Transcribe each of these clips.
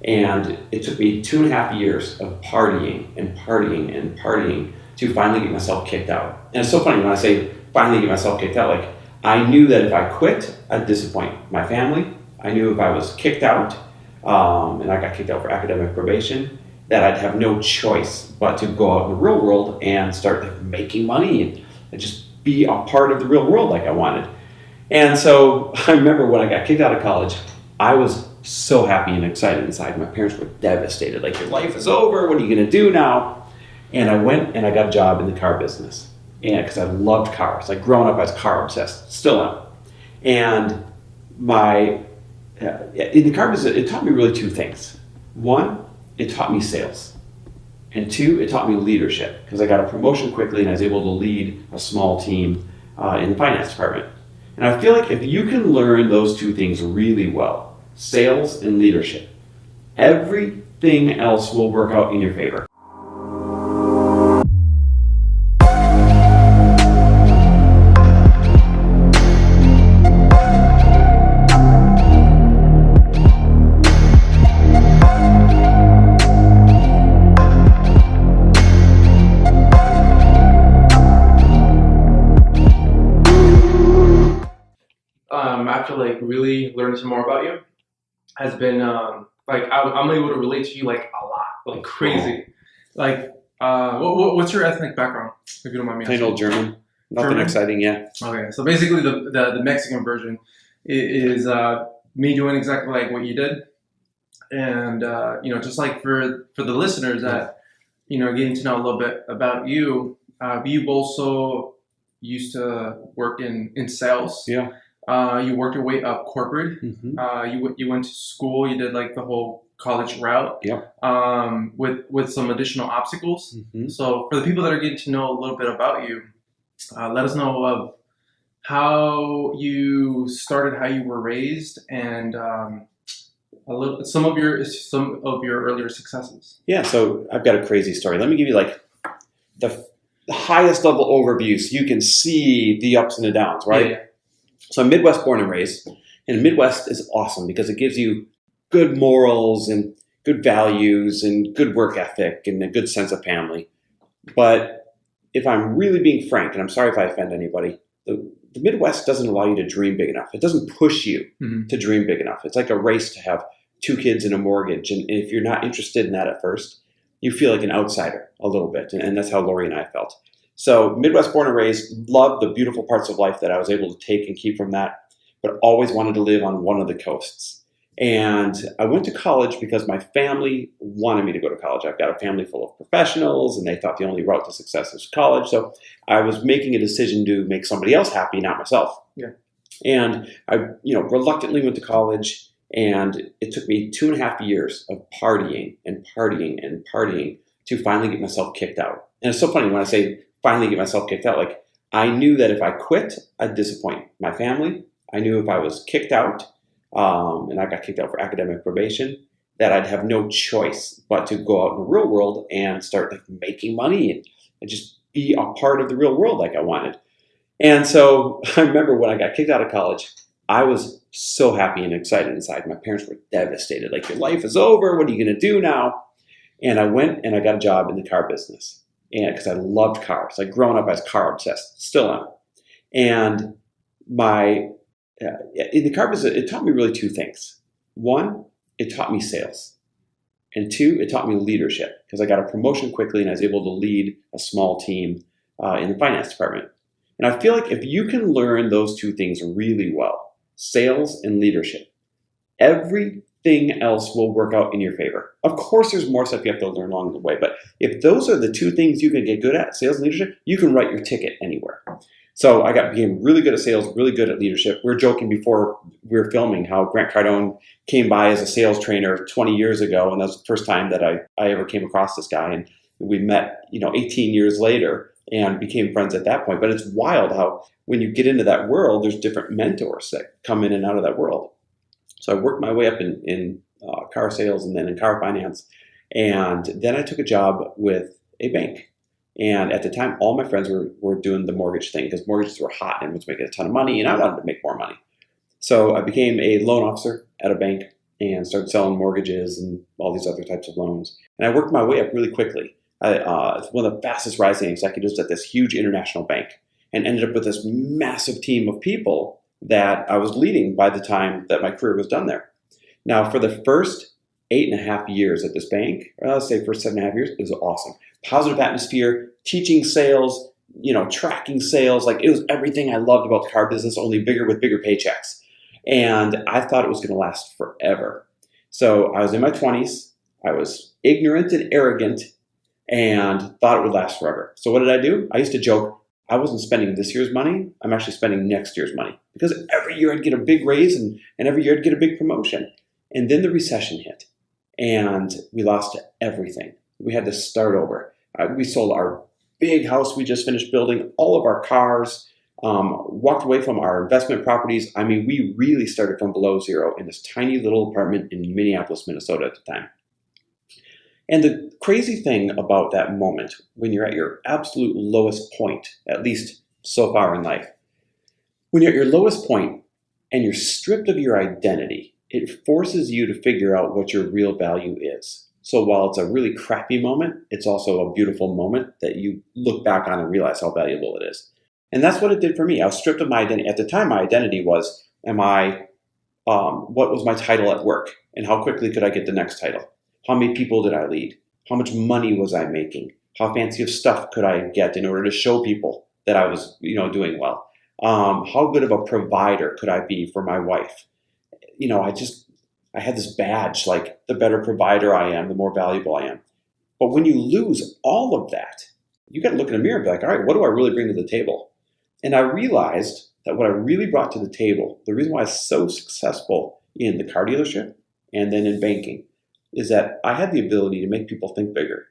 And it took me 2.5 years of partying and partying and partying to finally get myself kicked out. And it's so funny when I say finally get myself kicked out, like I knew that if I quit, I'd disappoint my family. I knew if I was kicked out, and I got kicked out for academic probation, that I'd have no choice but to go out in the real world and start like, making money and just be a part of the real world like I wanted. And so I remember when I got kicked out of college, I was so happy and excited inside. My parents were devastated. Like, your life is over. What are you going to do now? And I went and I got a job in the car business. And because I loved cars. Like, growing up, I was car obsessed. Still am. And in the car business, it taught me really two things. One, it taught me sales. And two, it taught me leadership. Because I got a promotion quickly and I was able to lead a small team in the finance department. And I feel like if you can learn those two things really well, sales and leadership, everything else will work out in your favor. After like really learning some more about you, has been like I'm able to relate to you like a lot, like crazy. Like, what's your ethnic background, if you don't mind me asking? Plain old German. Nothing German? exciting yet. Okay, so basically the Mexican version is me doing exactly like what you did, and just like for the listeners that getting to know a little bit about you. You've also used to work in sales. Yeah. You worked your way up corporate. Mm-hmm. You went to school. You did like the whole college route. Yeah. With some additional obstacles. Mm-hmm. So for the people that are getting to know a little bit about you, let us know of how you started, how you were raised, and some of your earlier successes. Yeah. So I've got a crazy story. Let me give you like the highest level overview so you can see the ups and the downs, right? Yeah. So I'm Midwest born and raised, and Midwest is awesome because it gives you good morals and good values and good work ethic and a good sense of family. But if I'm really being frank, and I'm sorry if I offend anybody, the Midwest doesn't allow you to dream big enough. It doesn't push you to dream big enough. It's like a race to have 2 kids and a mortgage, and if you're not interested in that at first, you feel like an outsider a little bit, and that's how Lori and I felt. So Midwest born and raised, loved the beautiful parts of life that I was able to take and keep from that, but always wanted to live on one of the coasts. And I went to college because my family wanted me to go to college. I've got a family full of professionals, and they thought the only route to success is college. So I was making a decision to make somebody else happy, not myself. Yeah. And I, reluctantly went to college, and it took me 2.5 years of partying and partying and partying to finally get myself kicked out. And it's so funny when I say finally get myself kicked out, like I knew that if I quit, I'd disappoint my family. I knew if I was kicked out, and I got kicked out for academic probation, that I'd have no choice but to go out in the real world and start like making money and just be a part of the real world like I wanted. And so I remember when I got kicked out of college, I was so happy and excited inside. My parents were devastated. Like, your life is over. What are you going to do now? And I went and I got a job in the car business. And because I loved cars. Like, growing up, I was car obsessed. Still am. And in the car business, it taught me really two things. One, it taught me sales. And two, it taught me leadership because I got a promotion quickly and I was able to lead a small team in the finance department. And I feel like if you can learn those two things really well, sales and leadership, everything else will work out in your favor. Of course, there's more stuff you have to learn along the way, but if those are the two things you can get good at, sales and leadership, you can write your ticket anywhere. So I became really good at sales, really good at leadership. We were joking before we were filming how Grant Cardone came by as a sales trainer 20 years ago, and that was the first time that I ever came across this guy. And we met, 18 years later and became friends at that point. But it's wild how when you get into that world, there's different mentors that come in and out of that world. So I worked my way up in car sales and then in car finance. And then I took a job with a bank. And at the time, all my friends were doing the mortgage thing because mortgages were hot and was making a ton of money, and I wanted to make more money. So I became a loan officer at a bank, and started selling mortgages and all these other types of loans. And I worked my way up really quickly. I was one of the fastest rising executives at this huge international bank, and ended up with this massive team of people that I was leading by the time that my career was done there. Now, for the first 8.5 years at this bank, or let's say first 7.5 years, it was awesome. Positive atmosphere, teaching sales, tracking sales. Like, it was everything I loved about the car business, only bigger with bigger paychecks. And I thought it was going to last forever. So I was in my 20s. I was ignorant and arrogant and thought it would last forever. So what did I do? I used to joke, I wasn't spending this year's money. I'm actually spending next year's money, because every year I'd get a big raise and every year I'd get a big promotion. And then the recession hit and we lost everything. We had to start over. We sold our big house we just finished building, all of our cars, walked away from our investment properties. I mean, we really started from below zero in this tiny little apartment in Minneapolis, Minnesota at the time. And the crazy thing about that moment, when you're at your absolute lowest point, at least so far in life, when you're at your lowest point and you're stripped of your identity, it forces you to figure out what your real value is. So while it's a really crappy moment, it's also a beautiful moment that you look back on and realize how valuable it is. And that's what it did for me. I was stripped of my identity. At the time, my identity was, what was my title at work? And how quickly could I get the next title? How many people did I lead? How much money was I making? How fancy of stuff could I get in order to show people that I was, doing well? How good of a provider could I be for my wife? I had this badge, like, the better provider I am, the more valuable I am. But when you lose all of that, you got to look in the mirror and be like, all right, what do I really bring to the table? And I realized that what I really brought to the table, the reason why I was so successful in the car dealership and then in banking, is that I had the ability to make people think bigger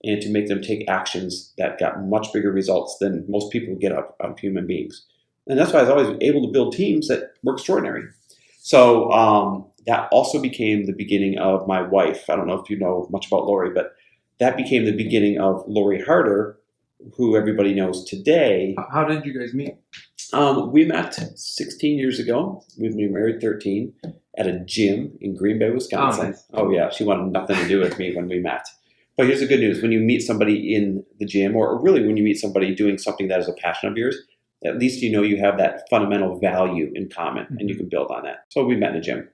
and to make them take actions that got much bigger results than most people get out of human beings. And that's why I was always able to build teams that were extraordinary. So that also became the beginning of my wife. I don't know if you know much about Lori, but that became the beginning of Lori Harder, who everybody knows today. How did you guys meet? We met 16 years ago. We've been married 13 at a gym in Green Bay, Wisconsin. Oh, nice. Oh yeah, she wanted nothing to do with me when we met. But here's the good news. When you meet somebody in the gym, or really when you meet somebody doing something that is a passion of yours, at least you have that fundamental value in common, and you can build on that. So we met in a gym.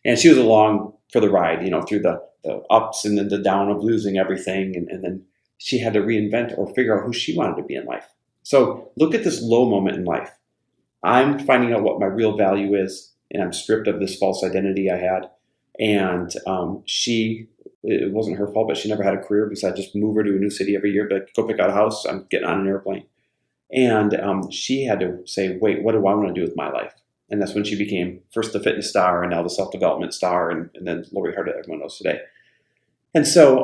And she was along for the ride, through the ups and then the down of losing everything. And then she had to reinvent or figure out who she wanted to be in life. So look at this low moment in life. I'm finding out what my real value is, and I'm stripped of this false identity I had. And it wasn't her fault, but she never had a career besides just move her to a new city every year, but go pick out a house, I'm getting on an airplane. And she had to say, wait, what do I want to do with my life? And that's when she became first the fitness star and now the self-development star, and then Lori Harder, everyone knows today. And so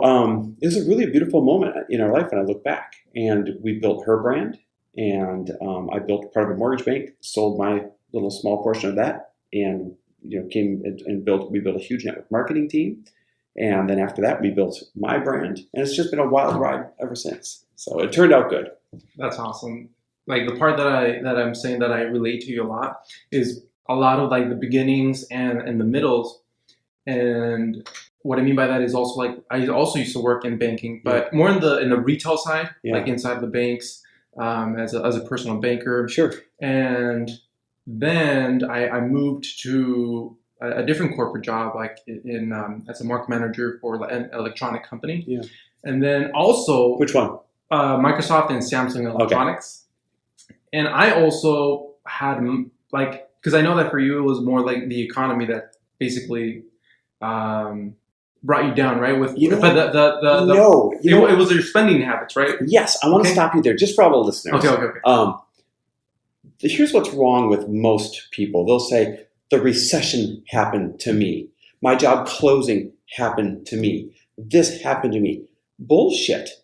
it was a really beautiful moment in our life when I look back. And we built her brand, and I built part of a mortgage bank, sold my little small portion of that, and came and we built a huge network marketing team. And then after that, we built my brand, and it's just been a wild ride ever since. So it turned out good. That's awesome. Like, the part that I'm saying that I relate to you a lot is a lot of like the beginnings and the middles. And what I mean by that is also, like, I also used to work in banking, but more in the retail side, like inside the banks, as a personal banker. Sure. And then I moved to a different corporate job, like as a market manager for an electronic company. Yeah. And then also, which one? Microsoft and Samsung Electronics. Okay. And I also had, like, because I know that for you it was more like the economy that basically brought you down, right? It was your spending habits, right? Yes, I want to stop you there, just for all the listeners. Okay. Here's what's wrong with most people. They'll say, the recession happened to me. My job closing happened to me. This happened to me. Bullshit.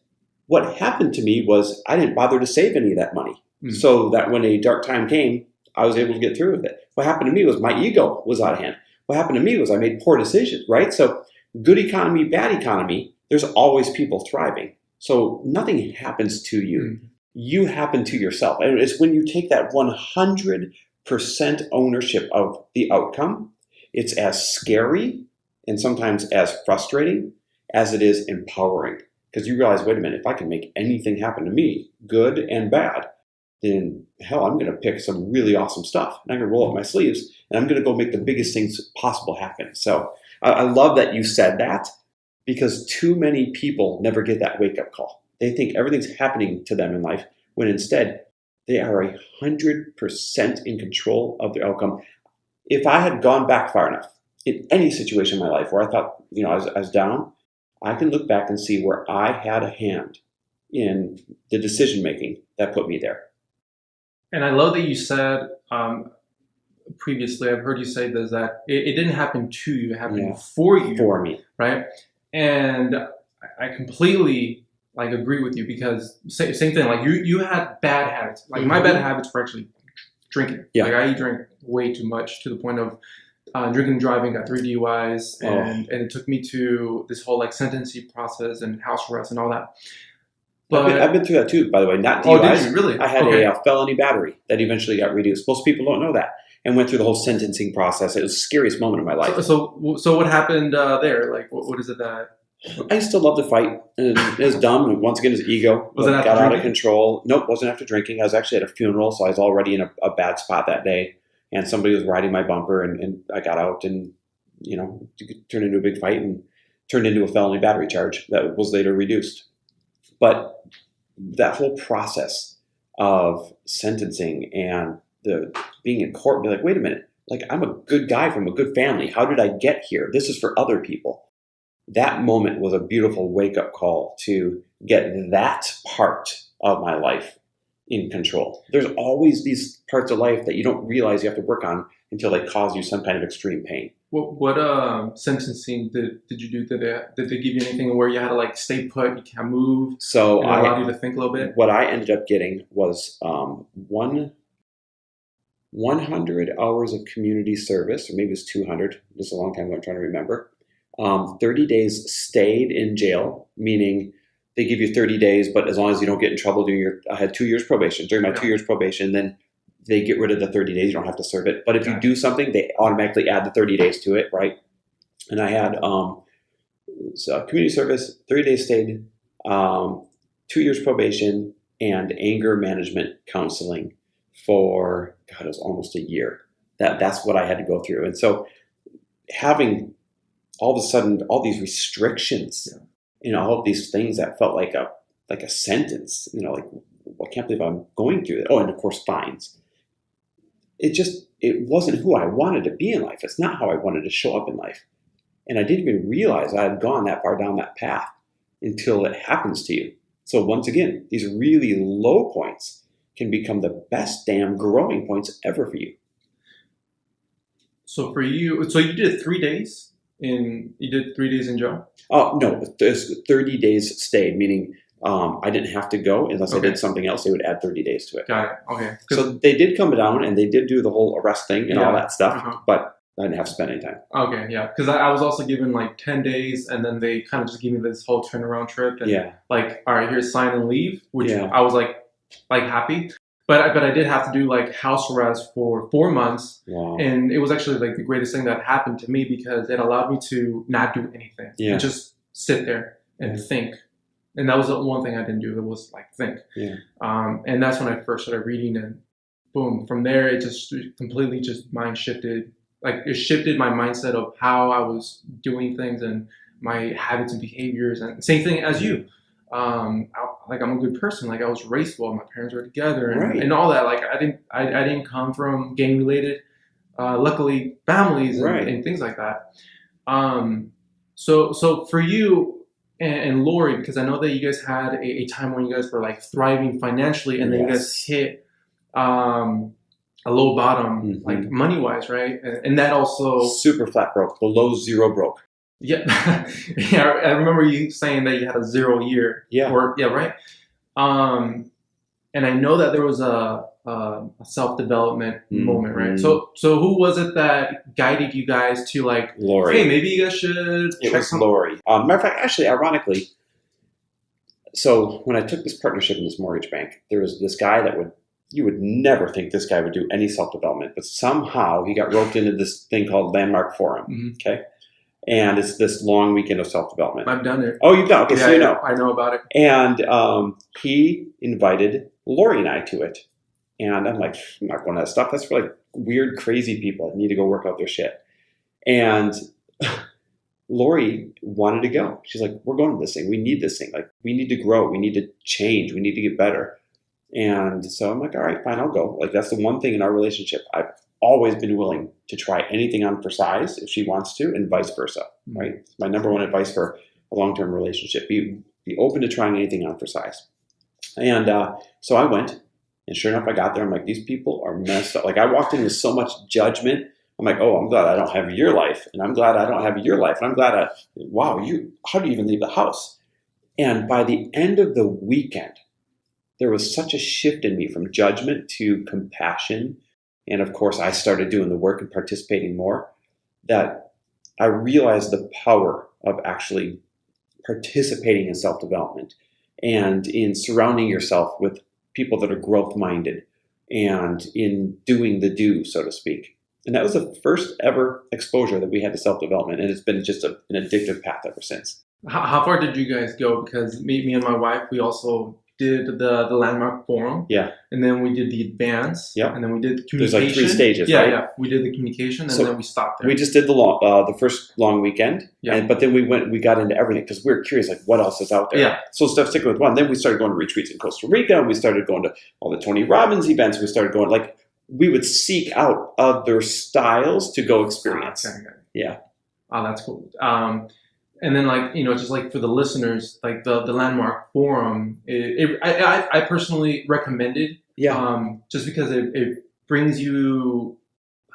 What happened to me was I didn't bother to save any of that money. So that when a dark time came, I was able to get through with it. What happened to me was my ego was out of hand. What happened to me was I made poor decisions, right? So good economy, bad economy, there's always people thriving. So nothing happens to you. You happen to yourself. And it's when you take that 100% ownership of the outcome, it's as scary and sometimes as frustrating as it is empowering. Because you realize, wait a minute, if I can make anything happen to me, good and bad, then hell, I'm going to pick some really awesome stuff. And I'm going to roll up my sleeves and I'm going to go make the biggest things possible happen. So I love that you said that, because too many people never get that wake-up call. They think everything's happening to them in life, when instead they are 100% in control of their outcome. If I had gone back far enough in any situation in my life where I thought, I was down, I can look back and see where I had a hand in the decision-making that put me there. And I love that you said previously, I've heard you say this, that it didn't happen to you, it happened for you. For me. Right? And I completely agree with you, because same thing, you had bad habits. My bad habits were actually drinking. Yeah. I drink way too much, to the point of drinking and driving, got 3 DUIs, and it took me to this whole sentencing process and house arrest and all that. But I've been through that too, by the way. Not DUIs. Oh, did you really? I had a felony battery that eventually got reduced. Most people don't know that. And went through the whole sentencing process. It was the scariest moment of my life. So what happened there? What is it that... I still love to fight. It was dumb. And once again, his ego was it after got drinking? Out of control. Nope, wasn't after drinking. I was actually at a funeral, so I was already in a bad spot that day. And somebody was riding my bumper, and I got out, and it turned into a big fight and turned into a felony battery charge that was later reduced. But that whole process of sentencing and the being in court, be like, wait a minute, I'm a good guy from a good family. How did I get here? This is for other people. That moment was a beautiful wake-up call to get that part of my life in control. There's always these parts of life that you don't realize you have to work on until they cause you some kind of extreme pain. What sentencing did you do? Did they give you anything where you had to stay put, you can't move? So it allowed you to think a little bit? What I ended up getting was 100 hours of community service, or maybe it's 200. This is a long time ago, I'm trying to remember. 30 days stayed in jail, meaning they give you 30 days, but as long as you don't get in trouble I had 2 years probation. During my 2 years probation, then they get rid of the 30 days. You don't have to serve it. But if you do something, they automatically add the 30 days to it, right? And I had community service, 30 days stayed, 2 years probation, and anger management counseling for, it was almost a year. That's what I had to go through. And so having all of a sudden all these restrictions, all of these things that felt like a sentence, I can't believe I'm going through it. Oh, and of course fines. It wasn't who I wanted to be in life. It's not how I wanted to show up in life. And I didn't even realize I had gone that far down that path until it happens to you. So once again, these really low points can become the best damn growing points ever for you. So for you, you did 3 days you did 3 days in jail? Oh, no, there's 30 days stayed, meaning I didn't have to go unless I did something else. They would add 30 days to it. Got it. Okay. So they did come down and they did do the whole arrest thing and all that stuff, but I didn't have to spend any time. Okay, yeah. Because I was also given 10 days, and then they kind of just gave me this whole turnaround trip. And all right, here's sign and leave, which I was happy. But I did have to do house arrest for 4 months. Wow. And it was actually the greatest thing that happened to me, because it allowed me to not do anything. Yeah. And just sit there and think. And that was the one thing I didn't do. It was think. Yeah. And that's when I first started reading, and boom, from there it just completely just mind shifted. It shifted my mindset of how I was doing things and my habits and behaviors, and same thing as you. I'm a good person. I was raised well. My parents were together, and all that. I didn't come from gang related, luckily families and things like that. So for you and Lori, because I know that you guys had a time when you guys were thriving financially, and then you guys hit a low bottom, money wise, right? And that also super flat broke, below zero broke. Yeah, I remember you saying that you had a 0 year. Yeah. Right. And I know that there was a self-development moment, right? So who was it that guided you guys to Lori? Hey, maybe you guys should. It was Lori. Matter of fact, actually, ironically, so when I took this partnership in this mortgage bank, there was this guy you would never think this guy would do any self-development, but somehow he got roped into this thing called Landmark Forum. Okay. And it's this long weekend of self-development. I've done it. Oh, you've done it. Okay, Yeah, so you know. I know about it. And he invited Lori and I to it. And I'm like, I'm not going to that stuff. That's for like weird, crazy people that need to go work out their shit. And Lori wanted to go. She's like, we're going to this thing. We need this thing. Like, we need to grow. We need to change. We need to get better. And so I'm like, all right, fine, I'll go. Like, that's the one thing in our relationship. I've always been willing to try anything on for size if she wants to, and vice versa, right? It's my number one advice for a long-term relationship. Be open to trying anything on for size. And so I went, and sure enough, I got there. I'm like, these people are messed up. Like, I walked in with so much judgment. I'm like, oh, I'm glad I don't have your life. And I'm glad I don't have your life. And I'm glad how do you even leave the house? And by the end of the weekend, there was such a shift in me from judgment to compassion. And of course, I started doing the work and participating more, that I realized the power of actually participating in self-development and in surrounding yourself with people that are growth-minded and in doing the do, so to speak. And that was the first ever exposure that we had to self-development. And it's been just an addictive path ever since. How far did you guys go? Because me and my wife, we also did the landmark forum. Yeah. And then we did the advance. Yeah. And then we did the communication. There's like 3 stages, yeah, right? Yeah. We did the communication, and So then we stopped there. we just did the first long weekend. Yeah. But then we got into everything because we were curious, like, what else is out there? Yeah. So instead of sticking with one, then we started going to retreats in Costa Rica, and we started going to all the Tony Robbins events. We started going, like, we would seek out other styles to go experience. Okay. Yeah. Oh, that's cool. And then, like, just like for the listeners, like the landmark forum, I personally recommend it. Yeah. Just because it brings you,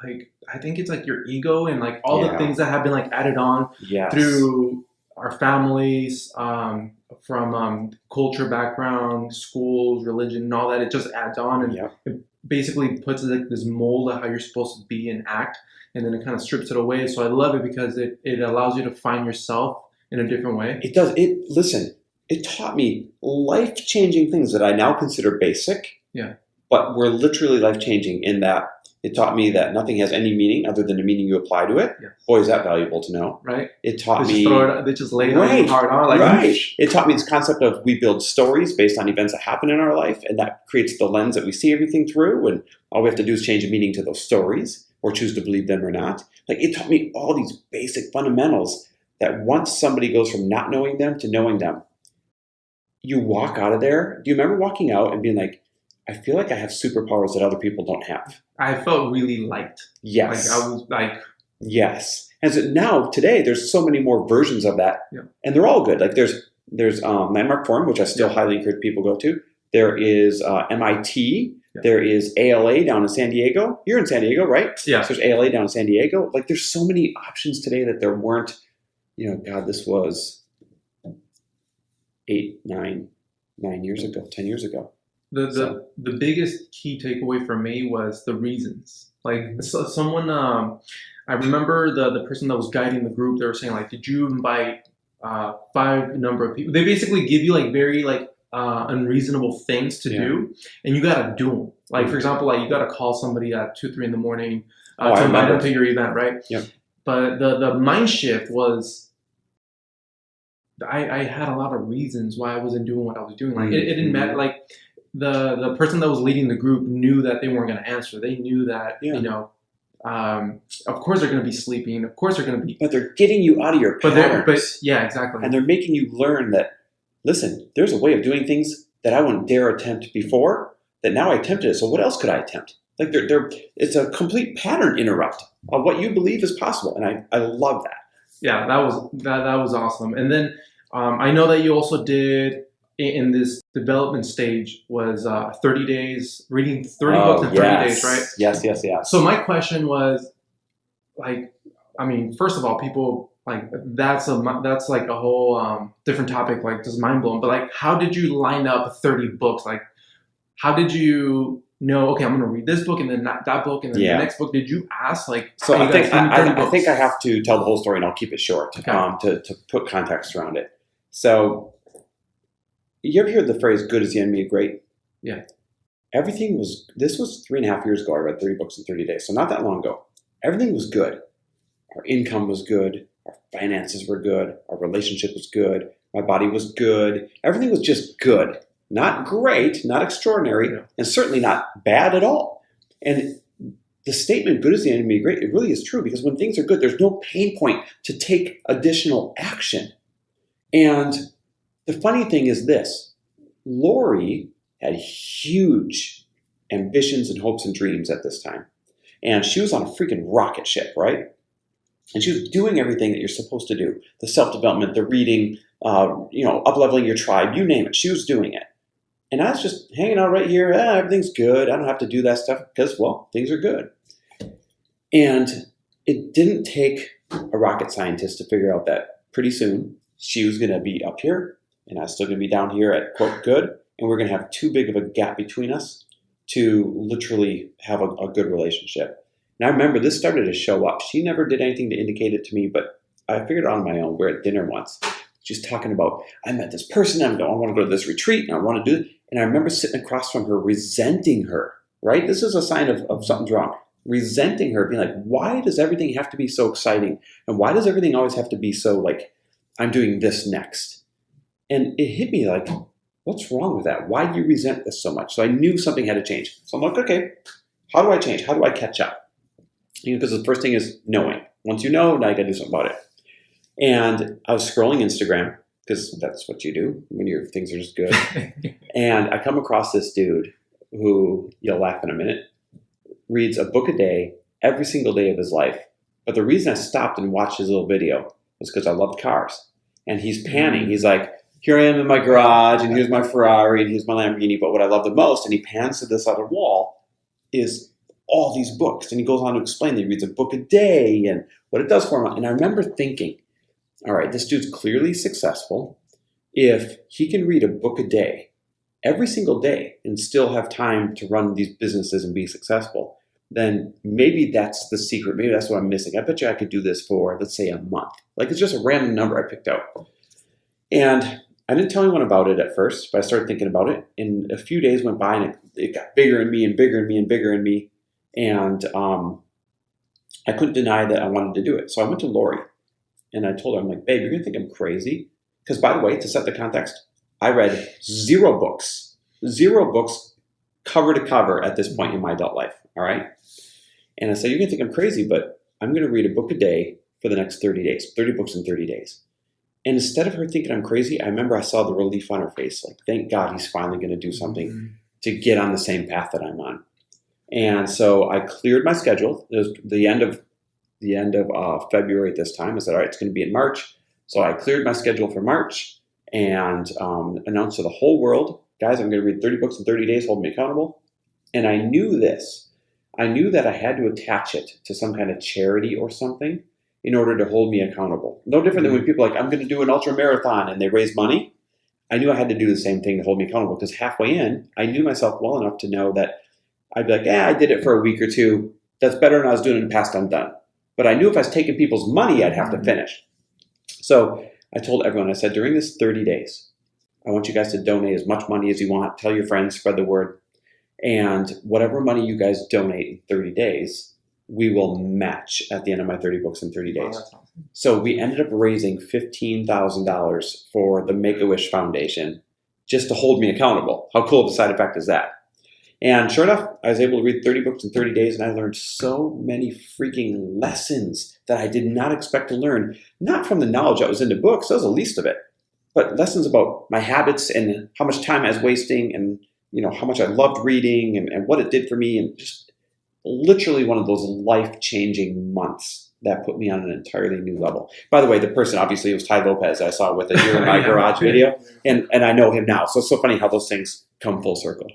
like, I think it's like your ego and like all the things that have been like added on through our families, from culture background, schools, religion, and all that. It just adds on, and it basically puts like this mold of how you're supposed to be and act, and then it kind of strips it away. So I love it because it allows you to find yourself in a different way. It does. It taught me life-changing things that I now consider basic. Yeah. But were literally life-changing in that it taught me that nothing has any meaning other than the meaning you apply to it. Yes. Boy, is that valuable to know. Right. It taught they me... They just lay it on hard on. Like, right. It taught me this concept of we build stories based on events that happen in our life, and that creates the lens that we see everything through, and all we have to do is change the meaning to those stories or choose to believe them or not. Like, it taught me all these basic fundamentals that once somebody goes from not knowing them to knowing them, you walk out of there. Do you remember walking out and being like, I feel like I have superpowers that other people don't have? I felt really light. Yes. Like, I was like... Yes. And so now, today, there's so many more versions of that. Yeah. And they're all good. Like, there's Landmark Forum, which I still highly encourage people to go to. There is MIT. Yeah. There is ALA down in San Diego. You're in San Diego, right? Yeah. So there's ALA down in San Diego. Like, there's so many options today that there weren't, God, this was 9 years ago, 10 years ago. The biggest key takeaway for me was the reasons. Like, someone, I remember the person that was guiding the group, they were saying, like, did you invite 5 number of people? They basically give you like very like unreasonable things to do, and you got to do them. Like, for example, like, you got to call somebody at 2-3 in the morning to invite them to your event, right? Yeah. But the mind shift was, I had a lot of reasons why I wasn't doing what I was doing. Like, it didn't matter. Like, the person that was leading the group knew that they weren't going to answer. They knew that, of course they're going to be sleeping. Of course they're going to be. But they're getting you out of your patterns. But yeah, exactly. And they're making you learn that, listen, there's a way of doing things that I wouldn't dare attempt before, that now I attempted it. So what else could I attempt? Like, it's a complete pattern interrupt of what you believe is possible. And I love that. Yeah, that was awesome. And then I know that you also did, in this development stage, was 30 days, reading 30 books in 30 days, right? Yes. So my question was, like, I mean, first of all, people, like, that's like a whole different topic, like, just mind blowing. But, like, how did you line up 30 books? Like, how did you know, okay, I'm going to read this book and then that book and then the next book? Did you ask, like, so hey, I think I have to tell the whole story, and I'll keep it short, okay, to put context around it. So, you ever heard the phrase, good is the enemy of great? Yeah. This was 3.5 years ago. I read 30 books in 30 days. So not that long ago. Everything was good. Our income was good. Our finances were good. Our relationship was good. My body was good. Everything was just good. Not great, not extraordinary, and certainly not bad at all. And the statement, good is the enemy of great, it really is true, because when things are good, there's no pain point to take additional action. And the funny thing is this, Lori had huge ambitions and hopes and dreams at this time. And she was on a freaking rocket ship, right? And she was doing everything that you're supposed to do. The self-development, the reading, up-leveling your tribe, you name it. She was doing it. And I was just hanging out right here. Everything's good. I don't have to do that stuff because, well, things are good. And it didn't take a rocket scientist to figure out that pretty soon she was going to be up here and I was still going to be down here at quote good. And we're going to have too big of a gap between us to literally have a good relationship. And I remember this started to show up. She never did anything to indicate it to me, but I figured it out on my own. We're at dinner once. She's talking about, I met this person, I want to go to this retreat, and I want to do it. And I remember sitting across from her, resenting her, right? This is a sign of something's wrong. Resenting her, being like, why does everything have to be so exciting? And why does everything always have to be so like, I'm doing this next? And it hit me like, what's wrong with that? Why do you resent this so much? So I knew something had to change. So I'm like, okay, how do I change? How do I catch up? Because the first thing is knowing. Once you know, now you got to do something about it. And I was scrolling Instagram, because that's what you do when your things are just good. And I come across this dude who, you'll laugh in a minute, reads a book a day every single day of his life. But the reason I stopped and watched his little video was because I loved cars. And he's panning. He's like, here I am in my garage, and here's my Ferrari, and here's my Lamborghini. But what I love the most, and he pans to this other wall, is all these books. And he goes on to explain that he reads a book a day and what it does for him. And I remember thinking, all right, this dude's clearly successful. If he can read a book a day, every single day, and still have time to run these businesses and be successful, then maybe that's the secret. Maybe that's what I'm missing. I bet you I could do this for, let's say, a month. Like, it's just a random number I picked out. And I didn't tell anyone about it at first, but I started thinking about it. And a few days went by, and it got bigger in me and bigger in me and bigger in me. And I couldn't deny that I wanted to do it. So I went to Lori. And I told her, I'm like, babe, you're going to think I'm crazy. Because, by the way, to set the context, I read zero books cover to cover at this point in my adult life. All right. And I said, you're going to think I'm crazy, but I'm going to read a book a day for the next 30 days, 30 books in 30 days. And instead of her thinking I'm crazy, I remember I saw the relief on her face. Like, thank God he's finally going to do something to get on the same path that I'm on. And so I cleared my schedule. It was the end of February at this time. I said, all right, it's going to be in March. So I cleared my schedule for March and announced to the whole world, guys, I'm going to read 30 books in 30 days, hold me accountable. And I knew this. I knew that I had to attach it to some kind of charity or something in order to hold me accountable. No different than when people are like, I'm going to do an ultra marathon and they raise money. I knew I had to do the same thing to hold me accountable, because halfway in, I knew myself well enough to know that I'd be like, I did it for a week or two. That's better than I was doing in the past. I'm done. But I knew if I was taking people's money, I'd have to finish. So I told everyone, I said, during this 30 days, I want you guys to donate as much money as you want. Tell your friends, spread the word. And whatever money you guys donate in 30 days, we will match at the end of my 30 books in 30 days. Oh, that's awesome. So we ended up raising $15,000 for the Make-A-Wish Foundation just to hold me accountable. How cool of a side effect is that? And sure enough, I was able to read 30 books in 30 days, and I learned so many freaking lessons that I did not expect to learn. Not from the knowledge that was in the books, that was the least of it, but lessons about my habits and how much time I was wasting, and how much I loved reading and what it did for me, and just literally one of those life-changing months that put me on an entirely new level. By the way, the person, obviously, it was Ty Lopez I saw with it here in my garage video, and I know him now. So it's so funny how those things come full circle.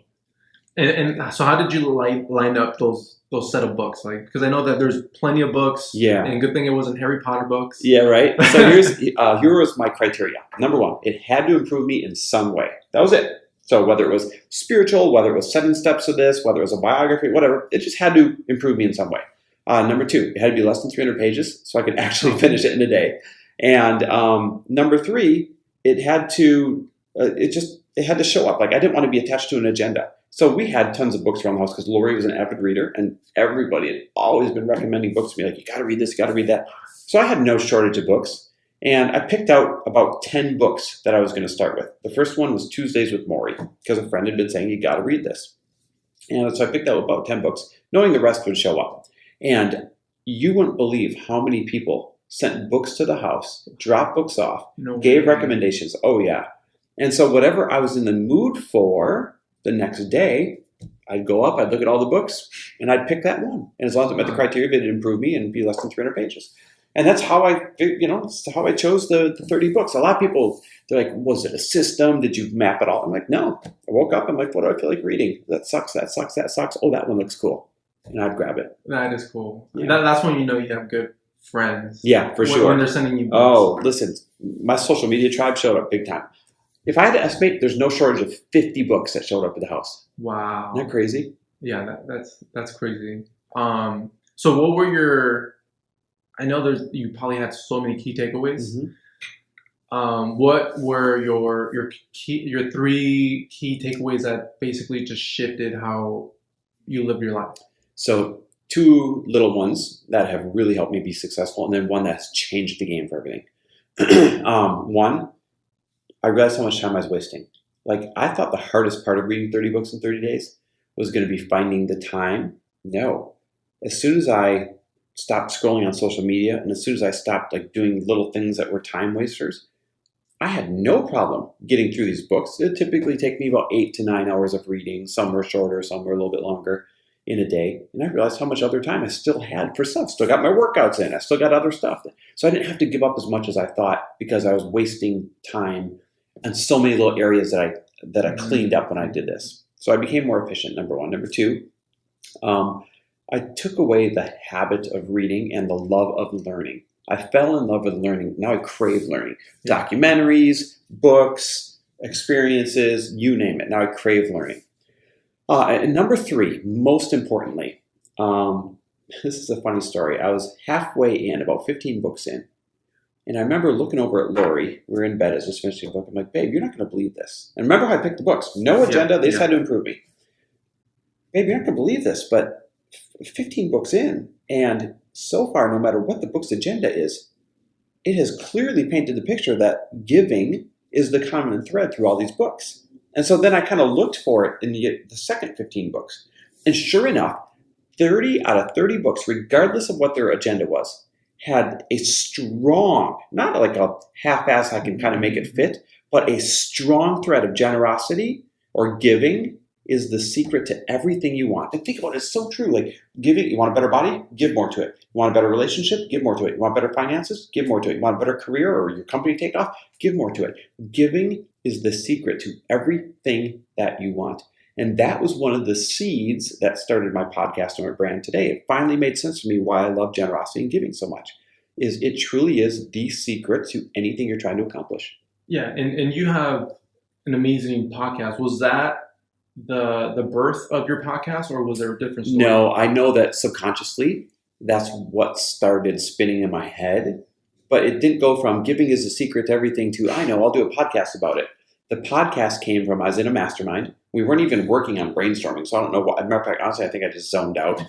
And so how did you line up those set of books? Like, because I know that there's plenty of books. Yeah. And good thing it wasn't Harry Potter books. Yeah, right. So here was my criteria. Number one, it had to improve me in some way. That was it. So whether it was spiritual, whether it was 7 steps of this, whether it was a biography, whatever, it just had to improve me in some way. Number two, it had to be less than 300 pages so I could actually finish it in a day. And number three, it had to show up. Like, I didn't want to be attached to an agenda. So we had tons of books around the house because Lori was an avid reader, and everybody had always been recommending books to me, like, you got to read this, you got to read that. So I had no shortage of books, and I picked out about 10 books that I was going to start with. The first one was Tuesdays with Maury, because a friend had been saying, you got to read this. And so I picked out about 10 books, knowing the rest would show up. And you wouldn't believe how many people sent books to the house, dropped books off, gave recommendations. Oh, yeah. And so whatever I was in the mood for the next day, I'd go up, I'd look at all the books, and I'd pick that one. And as long as it met the criteria, it'd improve me and be less than 300 pages. And that's how I chose the 30 books. A lot of people, they're like, was it a system? Did you map it all? I'm like, no. I woke up, I'm like, what do I feel like reading? That sucks, that sucks, that sucks. Oh, that one looks cool. And I'd grab it. That is cool. Yeah. That's when you know you have good friends. Yeah, for sure. When they're sending you books. Oh, listen, my social media tribe showed up big time. If I had to estimate, there's no shortage of 50 books that showed up at the house. Wow. Isn't that crazy? Yeah, that's crazy. So what were your? I know you probably had so many key takeaways. Mm-hmm. What were your 3 key takeaways that basically just shifted how you live your life? So 2 little ones that have really helped me be successful, and then one that's changed the game for everything. One, I realized how much time I was wasting. Like, I thought the hardest part of reading 30 books in 30 days was going to be finding the time. No. As soon as I stopped scrolling on social media, and as soon as I stopped doing little things that were time wasters, I had no problem getting through these books. It typically take me about 8 to 9 hours of reading. Some were shorter, some were a little bit longer in a day. And I realized how much other time I still had for stuff. Still got my workouts in. I still got other stuff. So I didn't have to give up as much as I thought because I was wasting time on so many little areas that I cleaned up when I did this. So I became more efficient, number 1. Number 2, I took away the habit of reading and the love of learning. I fell in love with learning. Now I crave learning. Documentaries, books, experiences, you name it. Now I crave learning. And number 3, most importantly, this is a funny story. I was halfway in, about 15 books in, and I remember looking over at Lori. We were in bed as I was finishing a book. I'm like, babe, you're not going to believe this. And remember how I picked the books. No agenda. They just had to improve me. Babe, you're not going to believe this, but 15 books in, and so far, no matter what the book's agenda is, it has clearly painted the picture that giving is the common thread through all these books. And so then I kind of looked for it in the second 15 books. And sure enough, 30 out of 30 books, regardless of what their agenda was, had a strong, not like a half-ass I can kind of make it fit, but a strong thread of generosity or giving is the secret to everything you want. And think about it, it's so true. Like giving, you want a better body? Give more to it. You want a better relationship? Give more to it. You want better finances? Give more to it. You want a better career or your company take off? Give more to it. Giving is the secret to everything that you want. And that was one of the seeds that started my podcast and my brand today. It finally made sense to me why I love generosity and giving so much. Is it truly is the secret to anything you're trying to accomplish. Yeah, and you have an amazing podcast. Was that the birth of your podcast, or was there a different story? No, I know that subconsciously that's what started spinning in my head, but it didn't go from giving is the secret to everything to I know, I'll do a podcast about it. The podcast came from I was in a mastermind. We weren't even working on brainstorming, so I don't know what. As a matter of fact, honestly, I think I just zoned out,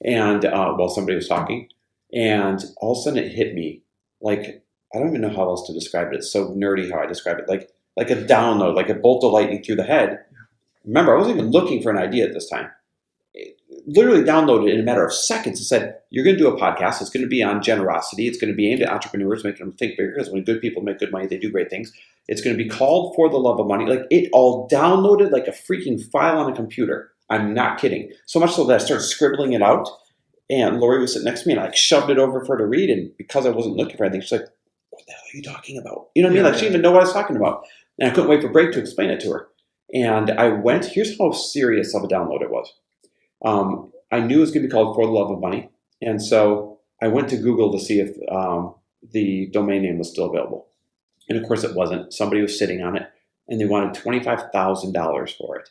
and while somebody was talking, and all of a sudden it hit me like I don't even know how else to describe it. It's so nerdy how I describe it, like a download, like a bolt of lightning through the head. Remember, I wasn't even looking for an idea at this time. It literally downloaded in a matter of seconds. It said, you're going to do a podcast. It's going to be on generosity. It's going to be aimed at entrepreneurs, making them think bigger, because when good people make good money, they do great things. It's going to be called For the Love of Money. Like it all downloaded like a freaking file on a computer. I'm not kidding. So much so that I started scribbling it out. And Lori was sitting next to me and I shoved it over for her to read. And because I wasn't looking for anything, she's like, what the hell are you talking about? You know what I mean? Like she didn't even know what I was talking about. And I couldn't wait for break to explain it to her. And I went, here's how serious of a download it was. I knew it was going to be called For the Love of Money. And so I went to Google to see if the domain name was still available. And of course it wasn't. Somebody was sitting on it and they wanted $25,000 for it.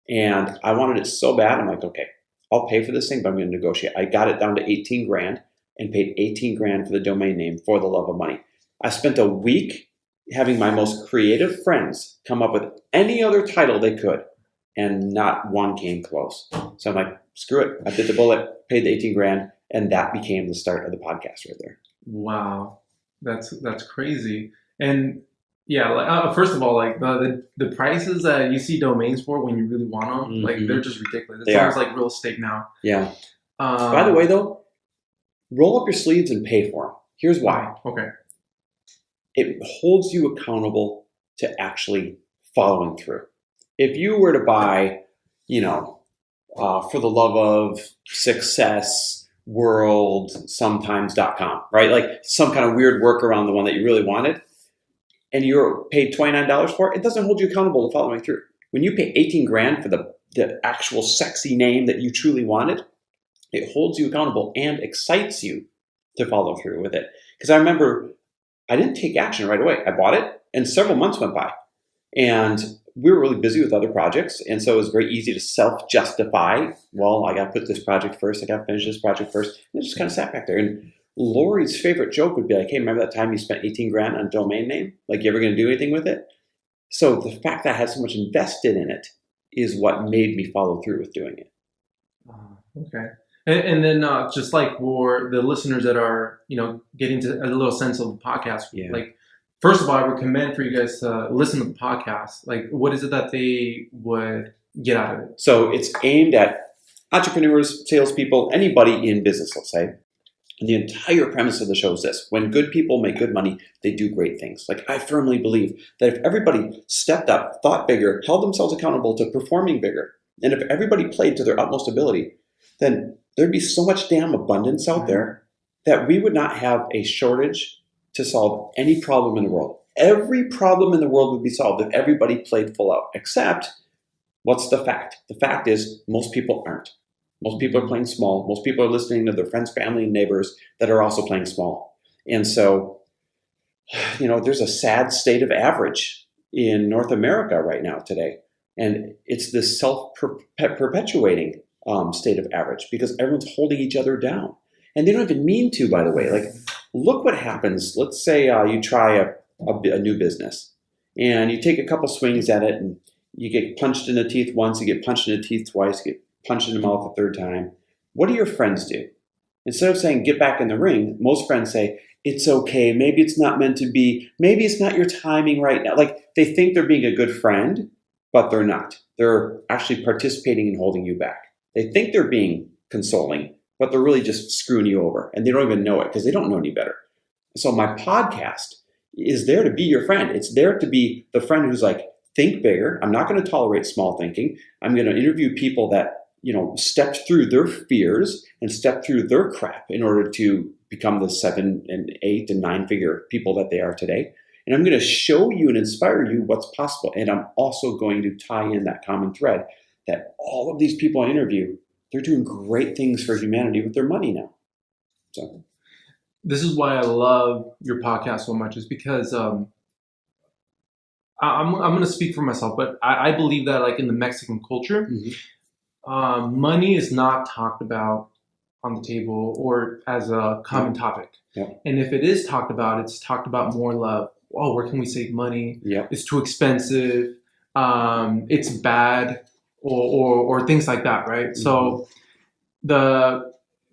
And I wanted it so bad. I'm like, okay, I'll pay for this thing, but I'm going to negotiate. I got it down to 18 grand and paid 18 grand for the domain name For the Love of Money. I spent a week having my most creative friends come up with any other title they could. and not one came close. So I'm like, screw it. I bit the bullet, paid the 18 grand, and that became the start of the podcast right there. Wow, that's crazy. And yeah, like first of all, like the prices that you see domains for when you really want them, like they're just ridiculous. It sounds like real estate now. Yeah. By the way, though, roll up your sleeves and pay for them. Here's why. Okay. It holds you accountable to actually following through. If you were to buy, for the love of success, world, sometimes.com, right? Like some kind of weird workaround, the one that you really wanted, and you're paid $29 for it, it doesn't hold you accountable to following through. When you pay 18 grand for the actual sexy name that you truly wanted, it holds you accountable and excites you to follow through with it. Because I remember I didn't take action right away. I bought it and several months went by. And we were really busy with other projects. And so it was very easy to self-justify. Well, I got to put this project first. I got to finish this project first. And it just kind of sat back there. And Lori's favorite joke would be like, hey, remember that time you spent 18 grand on a domain name? Like, you ever going to do anything with it? So the fact that I had so much invested in it is what made me follow through with doing it. Okay. And then just like for the listeners that are, getting to a little sense of the podcast, like, first of all, I recommend for you guys to listen to the podcast. Like, what is it that they would get out of it? So it's aimed at entrepreneurs, salespeople, anybody in business, let's say. And the entire premise of the show is this. When good people make good money, they do great things. Like, I firmly believe that if everybody stepped up, thought bigger, held themselves accountable to performing bigger, and if everybody played to their utmost ability, then there'd be so much damn abundance out there that we would not have a shortage to solve any problem in the world. Every problem in the world would be solved if everybody played full out. Except, what's the fact? The fact is most people aren't. Most people are playing small. Most people are listening to their friends, family, and neighbors that are also playing small. And so, there's a sad state of average in North America right now today. And it's this self-perpetuating state of average because everyone's holding each other down. And they don't even mean to, by the way. Like, look what happens. Let's say you try a new business and you take a couple swings at it and you get punched in the teeth once, you get punched in the teeth twice, you get punched in the mouth a third time. What do your friends do? Instead of saying, get back in the ring, most friends say, it's okay. Maybe it's not meant to be. Maybe it's not your timing right now. Like, they think they're being a good friend, but they're not. They're actually participating in holding you back. They think they're being consoling, but they're really just screwing you over. And they don't even know it because they don't know any better. So my podcast is there to be your friend. It's there to be the friend who's like, think bigger. I'm not going to tolerate small thinking. I'm going to interview people that, stepped through their fears and stepped through their crap in order to become the 7 and 8 and 9 figure people that they are today. And I'm going to show you and inspire you what's possible. And I'm also going to tie in that common thread that all of these people I interview, they're doing great things for humanity with their money now. So this is why I love your podcast so much, is because I'm going to speak for myself, but I believe that, like, in the Mexican culture, money is not talked about on the table or as a common topic. Yeah. And if it is talked about, it's talked about more love. Oh, where can we save money? Yeah. It's too expensive. It's bad, or things like that, right? Mm-hmm. So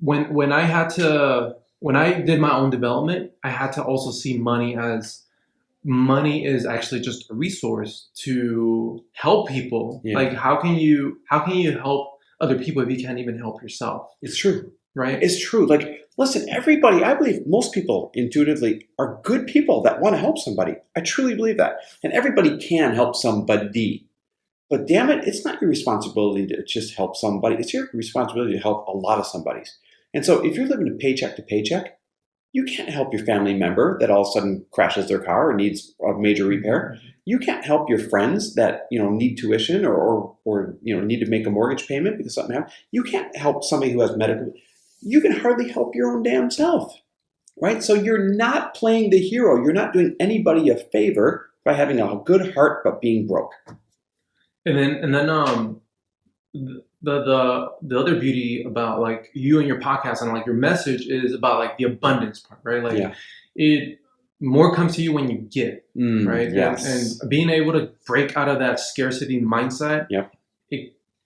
when I did my own development, I had to also see money is actually just a resource to help people. Yeah. Like, how can you help other people if you can't even help yourself? It's true. Right? It's true. Like, listen, everybody, I believe most people intuitively are good people that want to help somebody. I truly believe that. And everybody can help somebody. But damn it, it's not your responsibility to just help somebody. It's your responsibility to help a lot of somebody's. And so if you're living a paycheck to paycheck, you can't help your family member that all of a sudden crashes their car or needs a major repair. You can't help your friends that, need tuition or need to make a mortgage payment because something happened. You can't help somebody who has medical. You can hardly help your own damn self, right? So you're not playing the hero. You're not doing anybody a favor by having a good heart but being broke. And then the other beauty about, like, you and your podcast and, like, your message is about, like, the abundance part, right? Like, it more comes to you when you give, right? Yes. And being able to break out of that scarcity mindset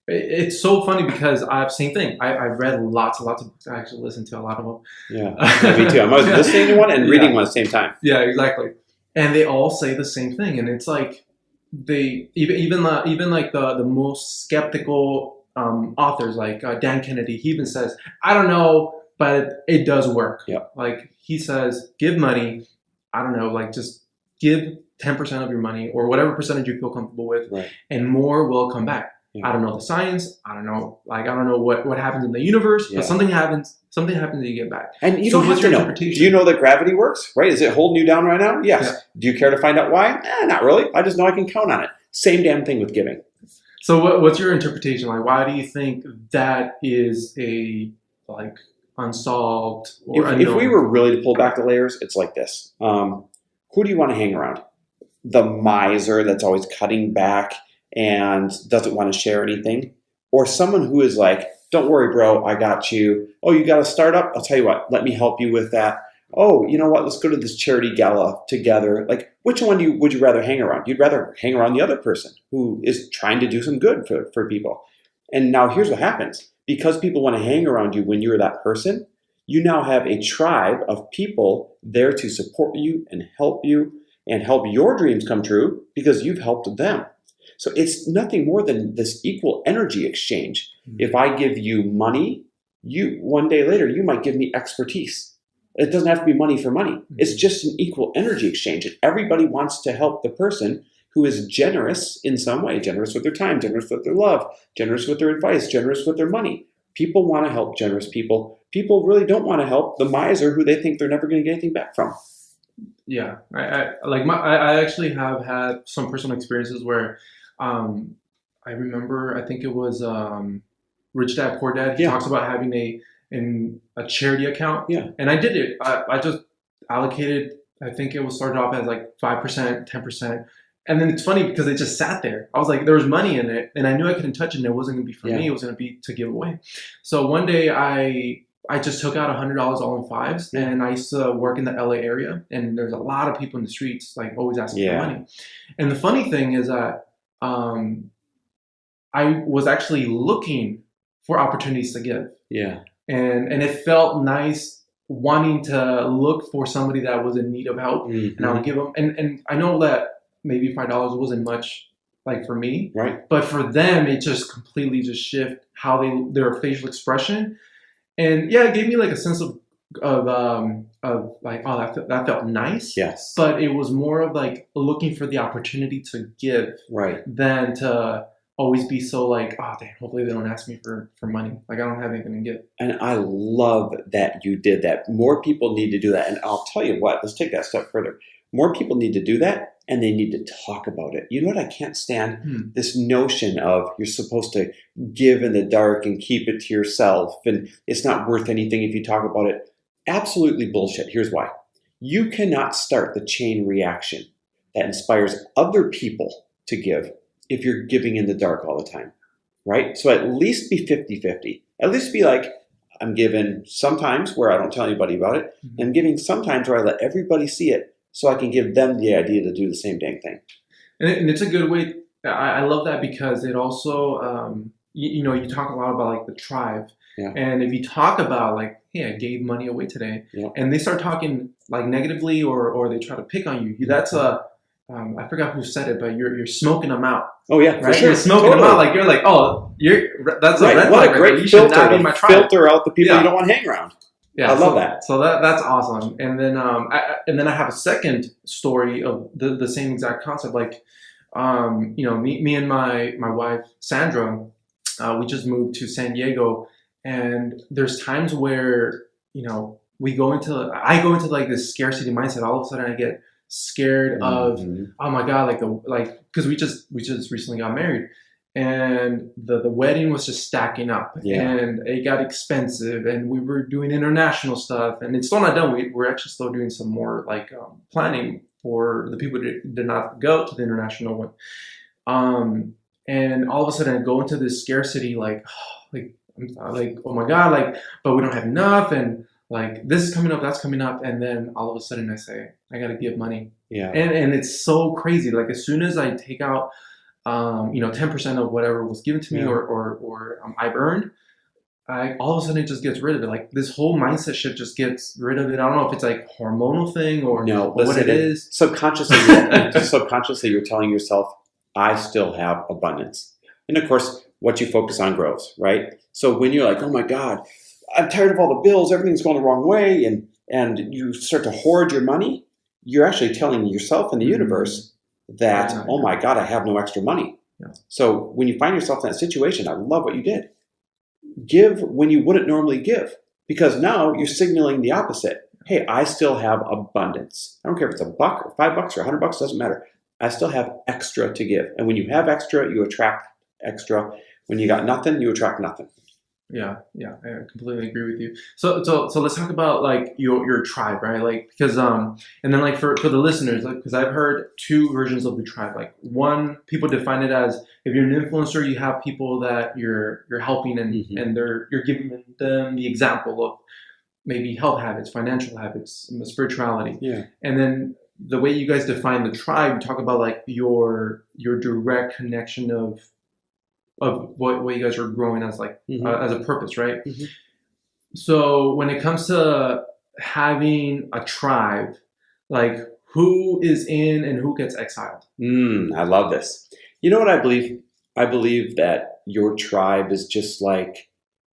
it's so funny because same thing. I've read lots and lots of books. I actually listen to a lot of them. Yeah, me too. I'm always listening to one and reading one at the same time. Yeah, exactly. And they all say the same thing, and it's like they even like the most skeptical authors like Dan Kennedy. He even says, "I don't know, but it does work." Yep. Like he says, give money. I don't know, like just give 10% of your money or whatever percentage you feel comfortable with, Right. and more will come back. Yeah. I don't know the science. I don't know what happens in the universe, but something happens. Something happens that you get back. And you don't have to know. Do you know that gravity works? Right? Is it holding you down right now? Yes. Yeah. Do you care to find out why? Not really. I just know I can count on it. Same damn thing with giving. So what's your interpretation? Like, why do you think that is a like unsolved or unknown? If we were really to pull back the layers, it's like this. Who do you want to hang around? The miser that's always cutting back and doesn't want to share anything? Or someone who is like, don't worry, bro, I got you. Oh, you got a startup? I'll tell you what, let me help you with that. Oh, you know what? Let's go to this charity gala together. Like, which one would you rather hang around? You'd rather hang around the other person who is trying to do some good for people. And now here's what happens. Because people want to hang around you when you're that person, you now have a tribe of people there to support you and help your dreams come true because you've helped them. So it's nothing more than this equal energy exchange. Mm-hmm. If I give you money, one day later, you might give me expertise. It doesn't have to be money for money. Mm-hmm. It's just an equal energy exchange. And everybody wants to help the person who is generous in some way, generous with their time, generous with their love, generous with their advice, generous with their money. People want to help generous people. People really don't want to help the miser who they think they're never going to get anything back from. Yeah, I actually have had some personal experiences where I remember, I think it was Rich Dad Poor Dad. He talks about having a charity account. Yeah. And I did it. I just allocated, I think it was started off as like 5%, 10%. And then it's funny because it just sat there. I was like, there was money in it and I knew I couldn't touch it and it wasn't going to be for me. It was going to be to give away. So one day I just took out $100 all in fives, and I used to work in the LA area, and there's a lot of people in the streets like always asking for money. And the funny thing is that I was actually looking for opportunities to give. Yeah. And it felt nice wanting to look for somebody that was in need of help, and I would give them. And I know that maybe $5 wasn't much like for me, right? But for them, it just completely just shifted how their facial expression. And yeah, it gave me like a sense of like, oh, that felt nice. Yes. But it was more of like looking for the opportunity to give, right, than to always be so like, oh, damn, hopefully they don't ask me for money. Like I don't have anything to give. And I love that you did that. More people need to do that. And I'll tell you what, let's take that a step further. More people need to do that. And they need to talk about it. You know what I can't stand? This notion of you're supposed to give in the dark and keep it to yourself, and it's not worth anything if you talk about it. Absolutely bullshit. Here's why. You cannot start the chain reaction that inspires other people to give if you're giving in the dark all the time, right? So at least be 50-50. At least be like, I'm giving sometimes where I don't tell anybody about it. I'm giving sometimes where I let everybody see it, so I can give them the idea to do the same dang thing. And it's a good way. I love that because it also, you talk a lot about like the tribe. Yeah. And if you talk about like, hey, I gave money away today, and they start talking like negatively or they try to pick on you, that's I forgot who said it, but you're smoking them out. Oh yeah, right? For sure. You're smoking them out. Like you're like, oh, that's a red flag. What a great filter to filter out the people you don't want to hang around. Yeah, I love that. So that's awesome. And then I have a second story of the same exact concept. Like, me and my wife Sandra, we just moved to San Diego, and there's times where I go into like this scarcity mindset. All of a sudden, I get scared of, oh my god, because we just recently got married. And the wedding was just stacking up, and it got expensive, and we were doing international stuff, and it's still not done. We're actually still doing some more like planning for the people that did not go to the international one. And all of a sudden I go into this scarcity, like oh my god, but we don't have enough, and like this is coming up, that's coming up, and then all of a sudden I say I gotta give money. Yeah. And it's so crazy. Like as soon as I take out 10% of whatever was given to me or I've earned, I all of a sudden it just gets rid of it. Like this whole mindset shift just gets rid of it. I don't know if it's like hormonal thing or what it is. Subconsciously, you're telling yourself, I still have abundance. And of course, what you focus on grows, right? So when you're like, oh my God, I'm tired of all the bills, everything's going the wrong way, and you start to hoard your money, you're actually telling yourself and the universe that, oh my God, I have no extra money. Yeah. So when you find yourself in that situation, I love what you did. Give when you wouldn't normally give, because now you're signaling the opposite. Hey, I still have abundance. I don't care if it's $1 or $5 or $100, doesn't matter. I still have extra to give. And when you have extra, you attract extra. When you got nothing, you attract nothing. Yeah, I completely agree with you. So let's talk about like your tribe, right? Like because and then like for the listeners, like because I've heard two versions of the tribe. Like one, people define it as if you're an influencer, you have people that you're helping and you're giving them the example of maybe health habits, financial habits, spirituality. Yeah. And then the way you guys define the tribe, you talk about like your direct connection of what you guys are growing as like as a purpose, right? So when it comes to having a tribe, like who is in and who gets exiled? I love this. You know what I believe? I believe that your tribe is just like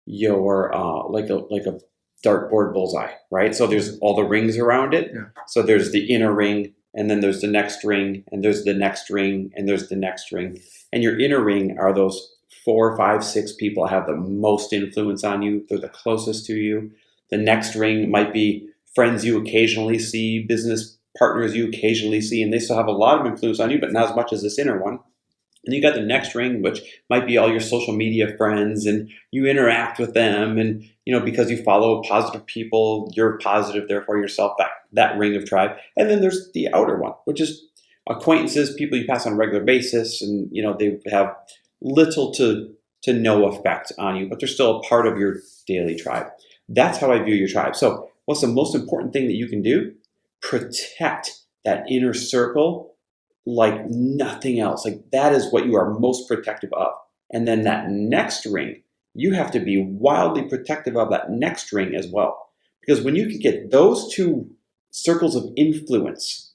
your like a dartboard bullseye, right? So there's all the rings around it. Yeah. So there's the inner ring, and then there's the next ring, and there's the next ring, and there's the next ring. And your inner ring are those 4, 5, 6 people that have the most influence on you. They're the closest to you. The next ring might be friends you occasionally see, business partners you occasionally see, and they still have a lot of influence on you, but not as much as this inner one. And you got the next ring, which might be all your social media friends, and you interact with them, and because you follow positive people, you're positive, therefore yourself, that ring of tribe. And then there's the outer one, which is acquaintances, people you pass on a regular basis, and they have little to no effect on you, but they're still a part of your daily tribe. That's how I view your tribe. So what's the most important thing that you can do? Protect that inner circle like nothing else. Like that is what you are most protective of. And then that next ring, you have to be wildly protective of that next ring as well. Because when you can get those two circles of influence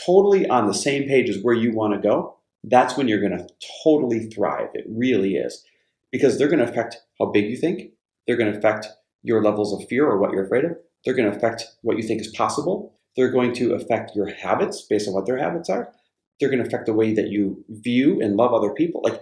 totally on the same page as where you want to go, that's when you're going to totally thrive. It really is. Because they're going to affect how big you think. They're going to affect your levels of fear or what you're afraid of. They're going to affect what you think is possible. They're going to affect your habits based on what their habits are. They're going to affect the way that you view and love other people. Like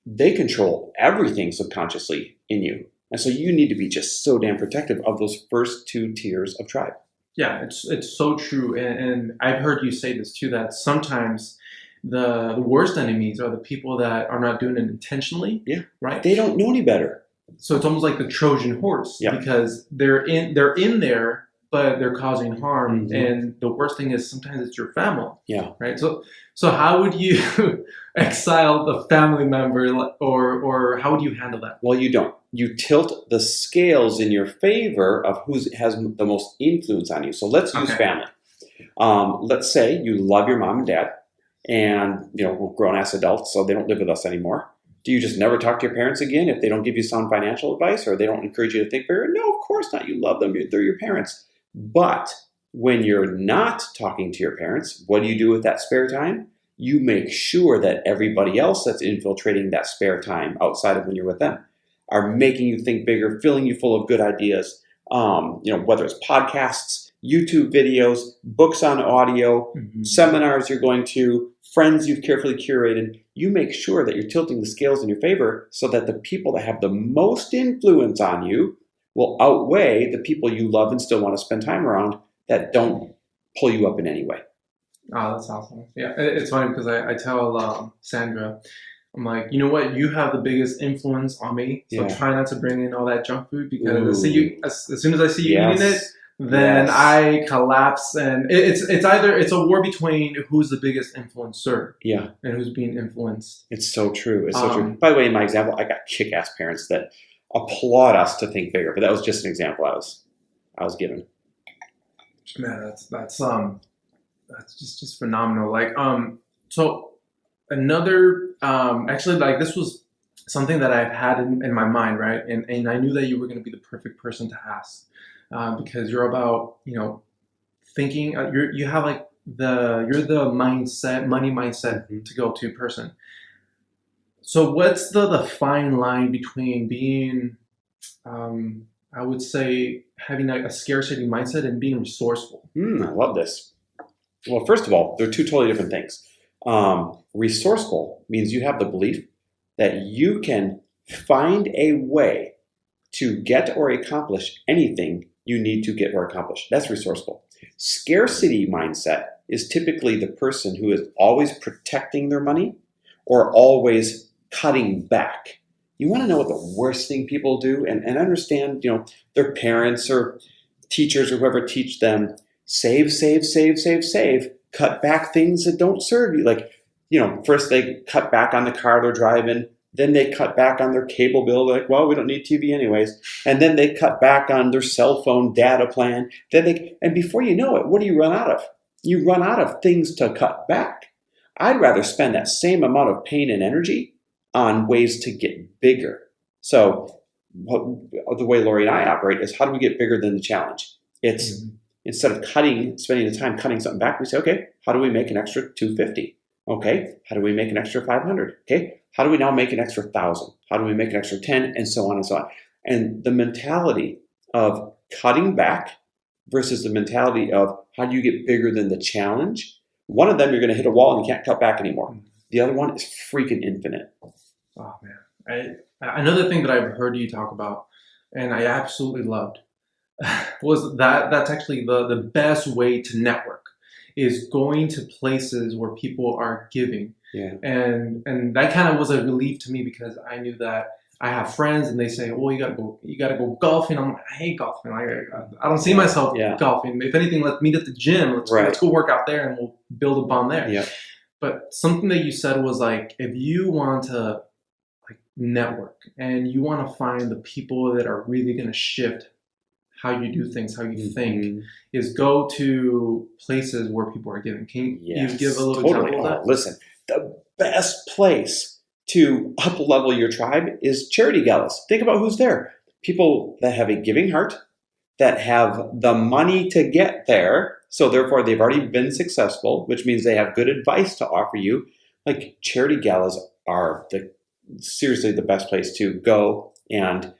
they control everything subconsciously in you. And so you need to be just so damn protective of those first 2 tiers of tribe. Yeah, it's so true. And I've heard you say this too, that sometimes the worst enemies are the people that are not doing it intentionally. Yeah. Right? They don't know any better. So it's almost like the Trojan horse because they're in there, but they're causing harm. And the worst thing is sometimes it's your family. Yeah. Right. So how would you exile the family member or how would you handle that? Well, you don't. You tilt the scales in your favor of who has the most influence on you. So let's use family. Let's say you love your mom and dad and, we're grown-ass adults, so they don't live with us anymore. Do you just never talk to your parents again if they don't give you sound financial advice or they don't encourage you to think bigger? No, of course not. You love them. They're your parents. But when you're not talking to your parents, what do you do with that spare time? You make sure that everybody else that's infiltrating that spare time outside of when you're with them are making you think bigger, filling you full of good ideas, whether it's podcasts, YouTube videos, books on audio, seminars you're going to, friends you've carefully curated. You make sure that you're tilting the scales in your favor so that the people that have the most influence on you will outweigh the people you love and still want to spend time around that don't pull you up in any way. Oh, that's awesome. Yeah, it's funny because I tell Sandra, I'm like, you know what? You have the biggest influence on me, so try not to bring in all that junk food because as soon as I see you eating it, then I collapse. And it's a war between who's the biggest influencer and who's being influenced. It's so true. It's so true. By the way, in my example, I got kick-ass parents that applaud us to think bigger, but that was just an example I was given. Man, that's just phenomenal. Like, so Another, actually, like this was something that I've had in my mind, right? And I knew that you were going to be the perfect person to ask, because you're about, thinking. You have like you're the mindset, money mindset to go to person. So what's the fine line between being, I would say, having a scarcity mindset and being resourceful? I love this. Well, first of all, they're two totally different things. Resourceful means you have the belief that you can find a way to get or accomplish anything you need to get or accomplish. That's resourceful. Scarcity mindset is typically the person who is always protecting their money or always cutting back. You want to know what the worst thing people do, and understand, their parents or teachers or whoever teach them, save, save, save, save, save, cut back things that don't serve you. Like, first they cut back on the car they're driving, then they cut back on their cable bill. They're like, well, we don't need TV anyways. And then they cut back on their cell phone data plan. And before you know it, what do you run out of? You run out of things to cut back. I'd rather spend that same amount of pain and energy on ways to get bigger. So the way Lori and I operate is, how do we get bigger than the challenge? It's instead of spending the time cutting something back, we say, okay, how do we make an extra $250? Okay, how do we make an extra $500? Okay, how do we now make an extra $1,000? How do we make an extra 10? And so on and so on. And the mentality of cutting back versus the mentality of how do you get bigger than the challenge? One of them, you're going to hit a wall and you can't cut back anymore. The other one is freaking infinite. Oh man, another thing that I've heard you talk about, and I absolutely loved, was that's actually the best way to network, is going to places where people are giving. Yeah. And that kind of was a relief to me, because I knew that I have friends and they say, well, you gotta go golfing. I'm like, I hate golfing. I don't see myself golfing. If anything, let's meet at the gym. Let's go work out there and we'll build a bond there. Yeah. But something that you said was like, if you want to network and you want to find the people that are really going to shift how you do things, how you think, is go to places where people are giving. Can you give a little example of that? Listen, the best place to up-level your tribe is charity galas. Think about who's there. People that have a giving heart, that have the money to get there, so therefore they've already been successful, which means they have good advice to offer you. Like, charity galas are seriously the best place to go and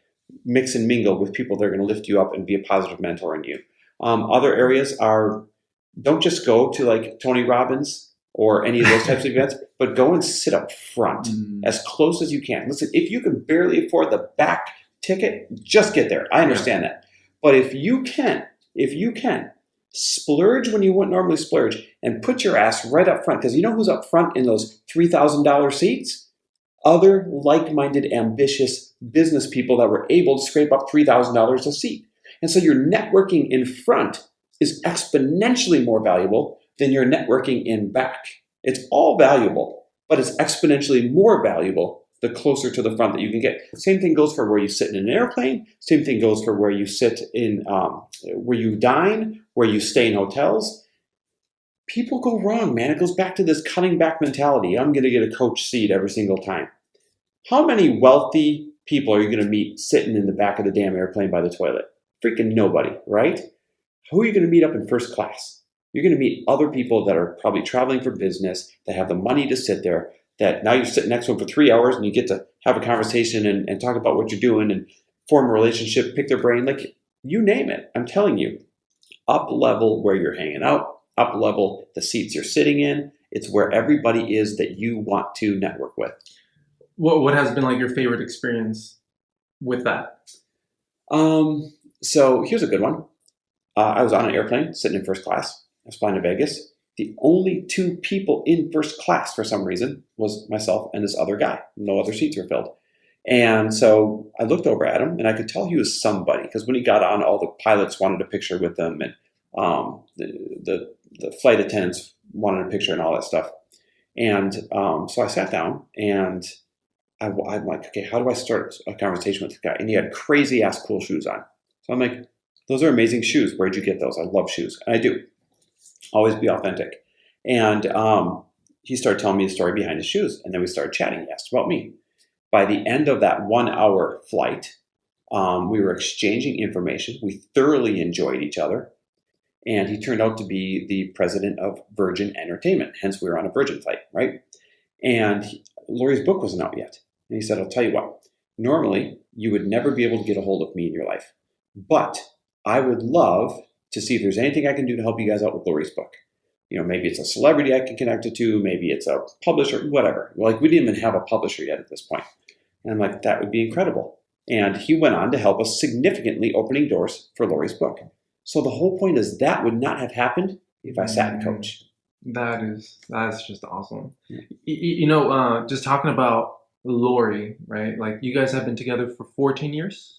mix and mingle with people that are going to lift you up and be a positive mentor in you. Other areas are, don't just go to like Tony Robbins or any of those types of events, but go and sit up front as close as you can. Listen, if you can barely afford the back ticket, just get there. I understand that. But if you can, splurge when you wouldn't normally splurge and put your ass right up front, because you know who's up front in those $3,000 seats? Other like-minded, ambitious business people that were able to scrape up $3,000 a seat. And so your networking in front is exponentially more valuable than your networking in back. It's all valuable, but it's exponentially more valuable the closer to the front that you can get. Same thing goes for where you sit in an airplane. Same thing goes for where you sit in, where you dine, where you stay in hotels. People go wrong, man. It goes back to this cutting back mentality. I'm going to get a coach seat every single time. How many wealthy people are you going to meet sitting in the back of the damn airplane by the toilet? Freaking nobody, right? Who are you going to meet up in first class? You're going to meet other people that are probably traveling for business, that have the money to sit there, that now you're sitting next to them for 3 hours and you get to have a conversation and talk about what you're doing and form a relationship, pick their brain, like you name it. I'm telling you, up level where you're hanging out, up level the seats you're sitting in. It's where everybody is that you want to network with. What has been like your favorite experience with that? So here's a good one. I was on an airplane sitting in first class. I was flying to Vegas. The only two people in first class for some reason was myself and this other guy. No other seats were filled. And so I looked over at him and I could tell he was somebody, because when he got on, all the pilots wanted a picture with him and the flight attendants wanted a picture and all that stuff. And so I sat down and I'm like, okay, how do I start a conversation with this guy? And he had crazy ass cool shoes on. So I'm like, those are amazing shoes. Where'd you get those? I love shoes. And I do. Always be authentic. And he started telling me the story behind his shoes, and then we started chatting. He asked about me. By the end of that 1 hour flight, we were exchanging information. We thoroughly enjoyed each other. And he turned out to be the president of Virgin Entertainment. Hence, we were on a Virgin flight, right? And Lori's book wasn't out yet. And he said, I'll tell you what, normally you would never be able to get a hold of me in your life. But I would love to see if there's anything I can do to help you guys out with Lori's book. Maybe it's a celebrity I can connect it to. Maybe it's a publisher, whatever. Like, we didn't even have a publisher yet at this point. And I'm like, that would be incredible. And he went on to help us significantly opening doors for Lori's book. So the whole point is that would not have happened if I sat and coached. That's just awesome. Yeah. Just talking about Lori, right? Like, you guys have been together for 14 years?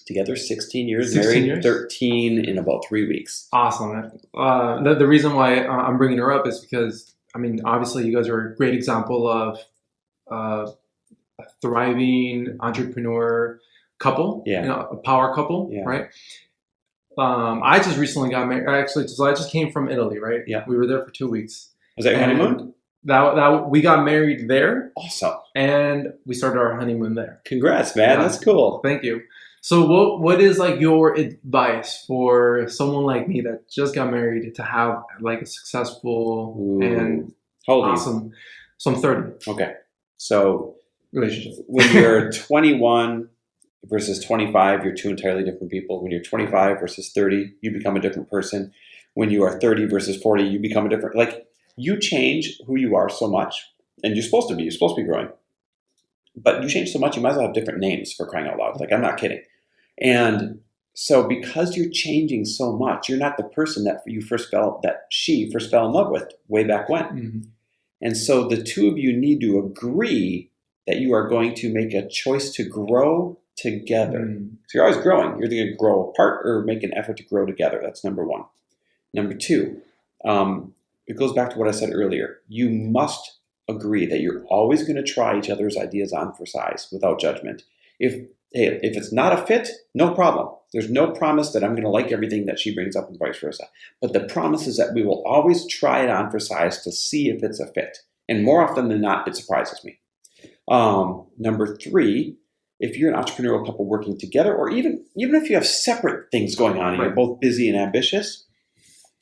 Together 16 years, 16 married years? 13 in about 3 weeks. Awesome. The reason why I'm bringing her up is because, obviously you guys are a great example of a thriving entrepreneur couple, a power couple, right? I just recently got married. Actually, so I just came from Italy, right? Yeah. We were there for 2 weeks. Was that your honeymoon? That we got married there. Awesome. And we started our honeymoon there. Congrats, man. Yeah. That's cool. Thank you. So what is like your advice for someone like me that just got married to have like a successful and awesome? So I'm 30. Okay. So relationship. When you're 21 versus 25, you're two entirely different people. When you're 25 versus 30, you become a different person. When you are 30 versus 40, you become a different, you change who you are so much, and you're supposed to be growing. But you change so much, you might as well have different names, for crying out loud. I'm not kidding. And so because you're changing so much, you're not the person that she first fell in love with way back when. Mm-hmm. And so the two of you need to agree that you are going to make a choice to grow together. Mm. So you're always growing. You're either going to grow apart or make an effort to grow together. That's number one. Number two, it goes back to what I said earlier. You must agree that you're always going to try each other's ideas on for size without judgment. If it's not a fit, no problem. There's no promise that I'm going to like everything that she brings up and vice versa. But the promise is that we will always try it on for size to see if it's a fit. And more often than not, it surprises me. Number three, if you're an entrepreneurial couple working together, or even if you have separate things going on and you're both busy and ambitious,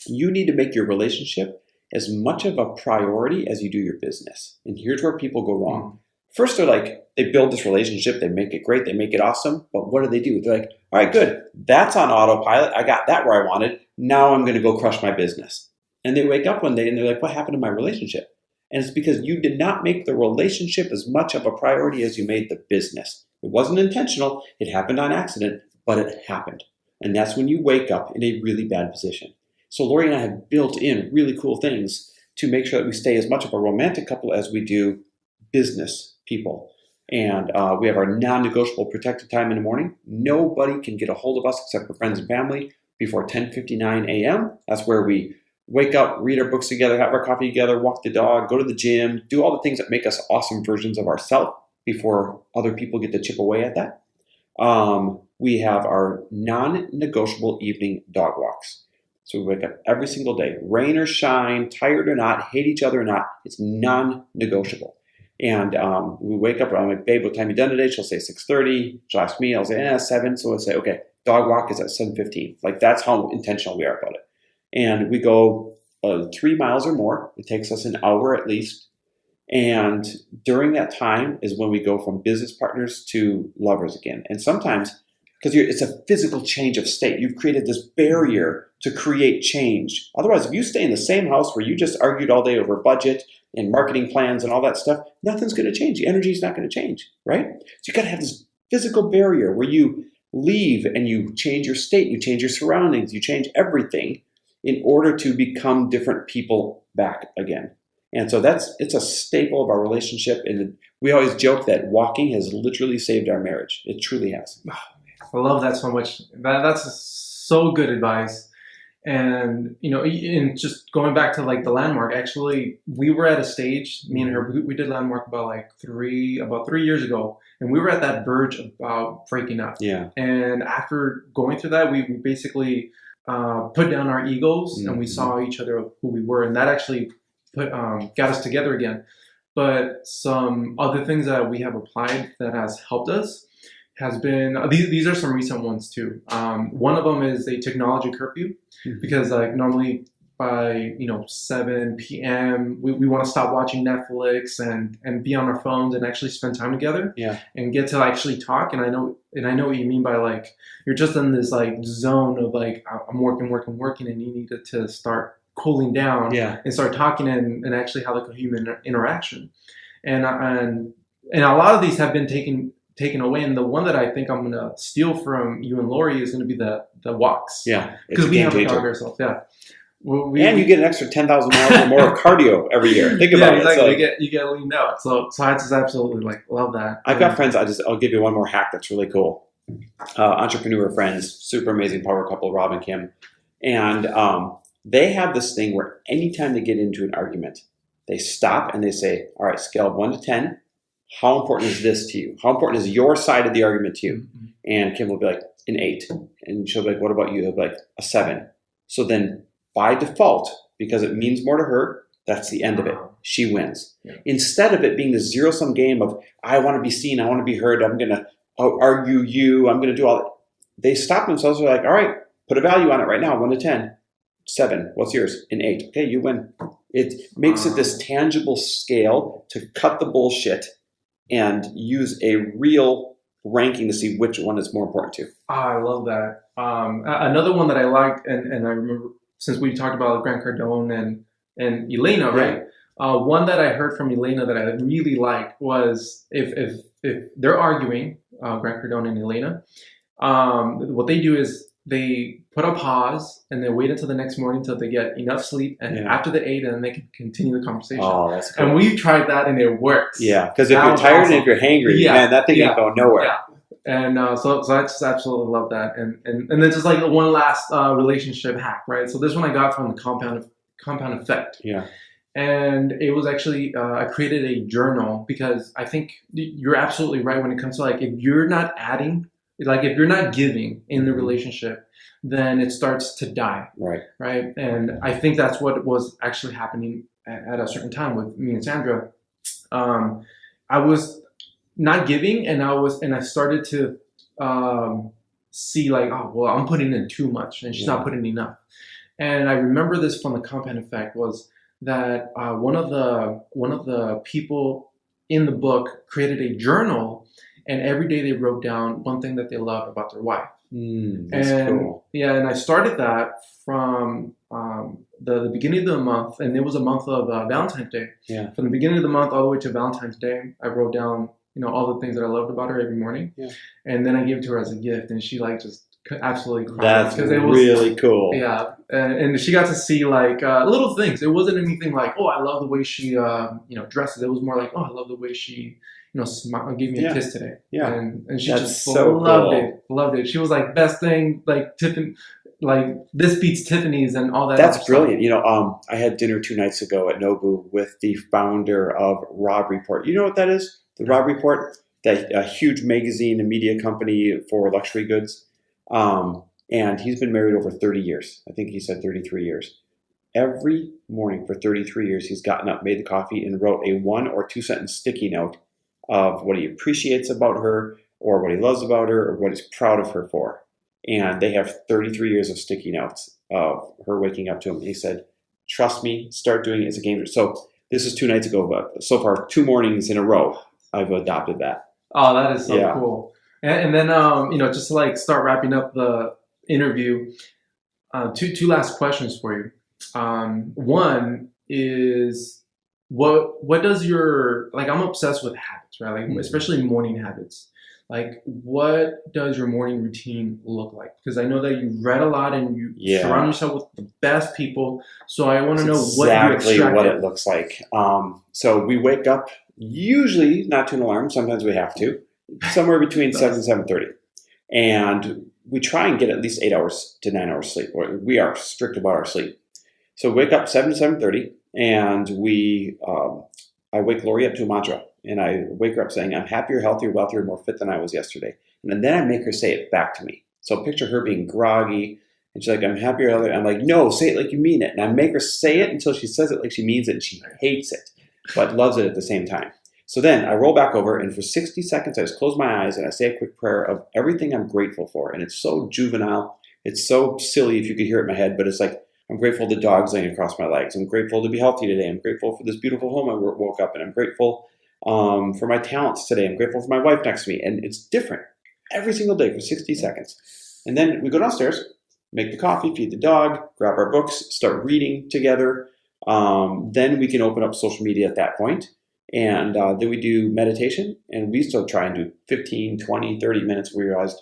you need to make your relationship as much of a priority as you do your business. And here's where people go wrong. First, they build this relationship, they make it great, they make it awesome, but what do? They're like, all right, good, that's on autopilot, I got that where I wanted, now I'm going to go crush my business. And they wake up one day and they're like, what happened to my relationship? And it's because you did not make the relationship as much of a priority as you made the business. It wasn't intentional, it happened on accident, but it happened. And that's when you wake up in a really bad position. So Lori and I have built in really cool things to make sure that we stay as much of a romantic couple as we do business people. And we have our non-negotiable protected time in the morning. Nobody can get a hold of us except for friends and family before 10:59 a.m. That's where we wake up, read our books together, have our coffee together, walk the dog, go to the gym, do all the things that make us awesome versions of ourselves before other people get to chip away at that. We have our non-negotiable evening dog walks. So we wake up every single day, rain or shine, tired or not, hate each other or not, it's non-negotiable. And we wake up, I'm like, babe, what time you done today? She'll say 6:30. She'll ask me, I'll say, 7. So we'll say, okay, dog walk is at 7:15. That's how intentional we are about it. And we go 3 miles or more. It takes us an hour at least. And during that time is when we go from business partners to lovers again. And sometimes, because it's a physical change of state, you've created this barrier to create change. Otherwise, if you stay in the same house where you just argued all day over budget and marketing plans and all that stuff, nothing's going to change. The energy is not going to change, right? So you got to have this physical barrier where you leave and you change your state, you change your surroundings, you change everything in order to become different people back again. And so it's a staple of our relationship. And we always joke that walking has literally saved our marriage. It truly has. I love that so much. That's so good advice. And, in just going back to the landmark, actually, we were at a stage, me and her, we did landmark about 3 years ago. And we were at that verge about breaking up. Yeah. And after going through that, we basically put down our egos and we saw each other who we were. And that actually got us together again. But some other things that we have applied that has helped us has been, these are some recent ones too. One of them is a technology curfew, because like normally by 7 p.m. we want to stop watching Netflix and be on our phones and actually spend time together, and get to actually talk. And I know what you mean by like you're just in this like zone of like I'm working, and you need to start cooling down and start talking and actually have like a human interaction. And a lot of these have been taken away, and the one that I think I'm gonna steal from you and Lori is gonna be the walks. Because we have to dog ourselves. And you get an extra 10,000 miles or more of cardio every year. Think about it. Exactly. So you get leaned out. So I just absolutely like love that. I've got friends. I'll give you one more hack that's really cool. Entrepreneur friends, super amazing power couple, Rob and Kim, and they have this thing where anytime they get into an argument, they stop and they say, "All right, scale of 1 to 10. How important is this to you? How important is your side of the argument to you?" And Kim will be like, "An 8," and she'll be like, "What about you?" He'll be like, "A 7." So then, by default, because it means more to her, that's the end of it. She wins. Instead of it being the zero-sum game of, I want to be seen, I want to be heard, I'm going to argue you, I'm going to do all that. They stop themselves. They're like, all right, put a value on it right now, 1 to 10. 7. What's yours? An 8. Okay, you win. It makes it this tangible scale to cut the bullshit and use a real ranking to see which one is more important to. I love that. Another one that I liked, and I remember, since we talked about Grant Cardone and Elena, right? One that I heard from Elena that I really liked was if they're arguing, Grant Cardone and Elena, what they do is they put a pause and they wait until the next morning until they get enough sleep, and after they ate, and then they can continue the conversation. Oh, that's cool. And we've tried that, and it works. Yeah, because if you're tired and if you're hangry, man, that thing ain't going nowhere. Yeah. And so I just absolutely love that. And then just like one last relationship hack, right? So this one I got from the compound effect. And it was actually, I created a journal, because I think you're absolutely right when it comes to like, if you're not adding, like if you're not giving in the relationship, then it starts to die. Right. And I think that's what was actually happening at a certain time with me and Sandra. I was not giving, and I started to see like, oh, well, I'm putting in too much and she's not putting enough. And I remember this from the compound effect was that one of the people in the book created a journal, and every day they wrote down one thing that they loved about their wife. That's cool. And I started that from the beginning of the month, and it was a month of Valentine's Day. From the beginning of the month all the way to Valentine's Day, I wrote down all the things that I loved about her every morning, and then I gave it to her as a gift, and she like just absolutely cried. That's because it was really cool. And she got to see like little things. It wasn't anything like, oh, I love the way she dresses. It was more like, oh, I love the way she smiled, gave me a kiss today. And she just loved it. She was like, best thing, like Tiffany, like this beats Tiffany's and all that. That's brilliant. I had dinner 2 nights ago at Nobu with the founder of Rob Report. You know what that is? The Rob Report, a huge magazine and media company for luxury goods. And he's been married over 30 years. I think he said 33 years. Every morning for 33 years, he's gotten up, made the coffee, and wrote a 1 or 2 sentence sticky note of what he appreciates about her, or what he loves about her, or what he's proud of her for. And they have 33 years of sticky notes of her waking up to him. He said, trust me, start doing it as a game. So this is 2 nights ago, but so far 2 mornings in a row, I've adopted that. Oh, that is so cool. And then, just to like start wrapping up the interview, two last questions for you. One is, what does your, like, I'm obsessed with habits, right? Like, especially morning habits. Like, what does your morning routine look like? Because I know that you read a lot and you surround yourself with the best people. So I want to know what you extract. Exactly what it looks like. So we wake up, usually not to an alarm. Sometimes we have to. Somewhere between 7 and 7:30. And we try and get at least 8 hours to 9 hours sleep. We are strict about our sleep. So wake up 7 to 7:30, and I wake Lori up to a mantra. And I wake her up saying, I'm happier, healthier, wealthier, more fit than I was yesterday. And then I make her say it back to me. So picture her being groggy And she's like, I'm happier. I'm like, no, say it like you mean it. And I make her say it until she says it like she means it, and she hates it, but loves it at the same time. So then I roll back over, and for 60 seconds, I just close my eyes and I say a quick prayer of everything I'm grateful for. And it's so juvenile. It's so silly if you could hear it in my head, but it's like, I'm grateful the dog's laying across my legs. I'm grateful to be healthy today. I'm grateful for this beautiful home I woke up in. I'm grateful for my talents today. I'm grateful for my wife next to me. And it's different every single day for 60 seconds. And then we go downstairs, make the coffee, feed the dog, grab our books, start reading together. Then we can open up social media at that point. And then we do meditation. And we still try and do 15, 20, 30 minutes. We realized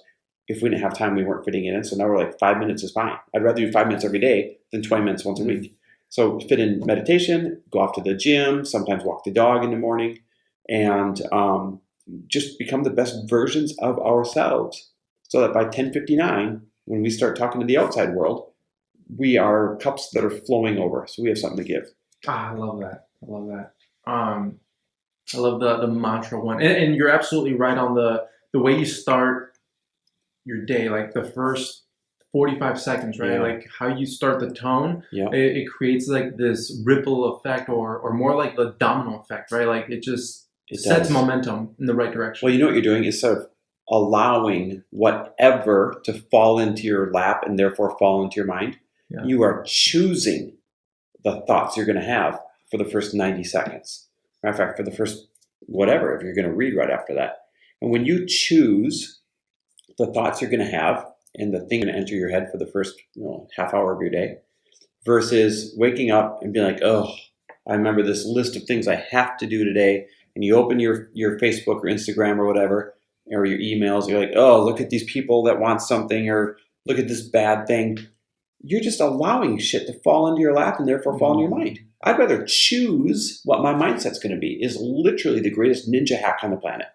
if we didn't have time, we weren't fitting it in. So now we're like 5 minutes is fine. I'd rather do 5 minutes every day than 20 minutes once a week. So fit in meditation, go off to the gym, sometimes walk the dog in the morning, and just become the best versions of ourselves. So that by 10:59, when we start talking to the outside world, we are cups that are flowing over. So we have something to give. I love that. I love that. I love the mantra one. And you're absolutely right on the way you start your day, like the first 45 seconds, right? Yeah. Like how you start the tone, Yeah. it creates like this ripple effect or more like the domino effect, right? Like it sets momentum in the right direction. Well, you know what you're doing is sort of allowing whatever to fall into your lap and therefore fall into your mind. Yeah. You are choosing the thoughts you're going to have for the first 90 seconds. Matter of fact, for the first whatever, if you're going to read right after that. And when you choose the thoughts you're going to have and the thing going to enter your head for the first half hour of your day versus waking up and being like, oh, I remember this list of things I have to do today. And you open your Facebook or Instagram or whatever, or your emails, you're like, oh, look at these people that want something, or look at this bad thing. You're just allowing shit to fall into your lap and therefore fall into your mind. I'd rather choose what my mindset's going to be. Is literally the greatest ninja hack on the planet.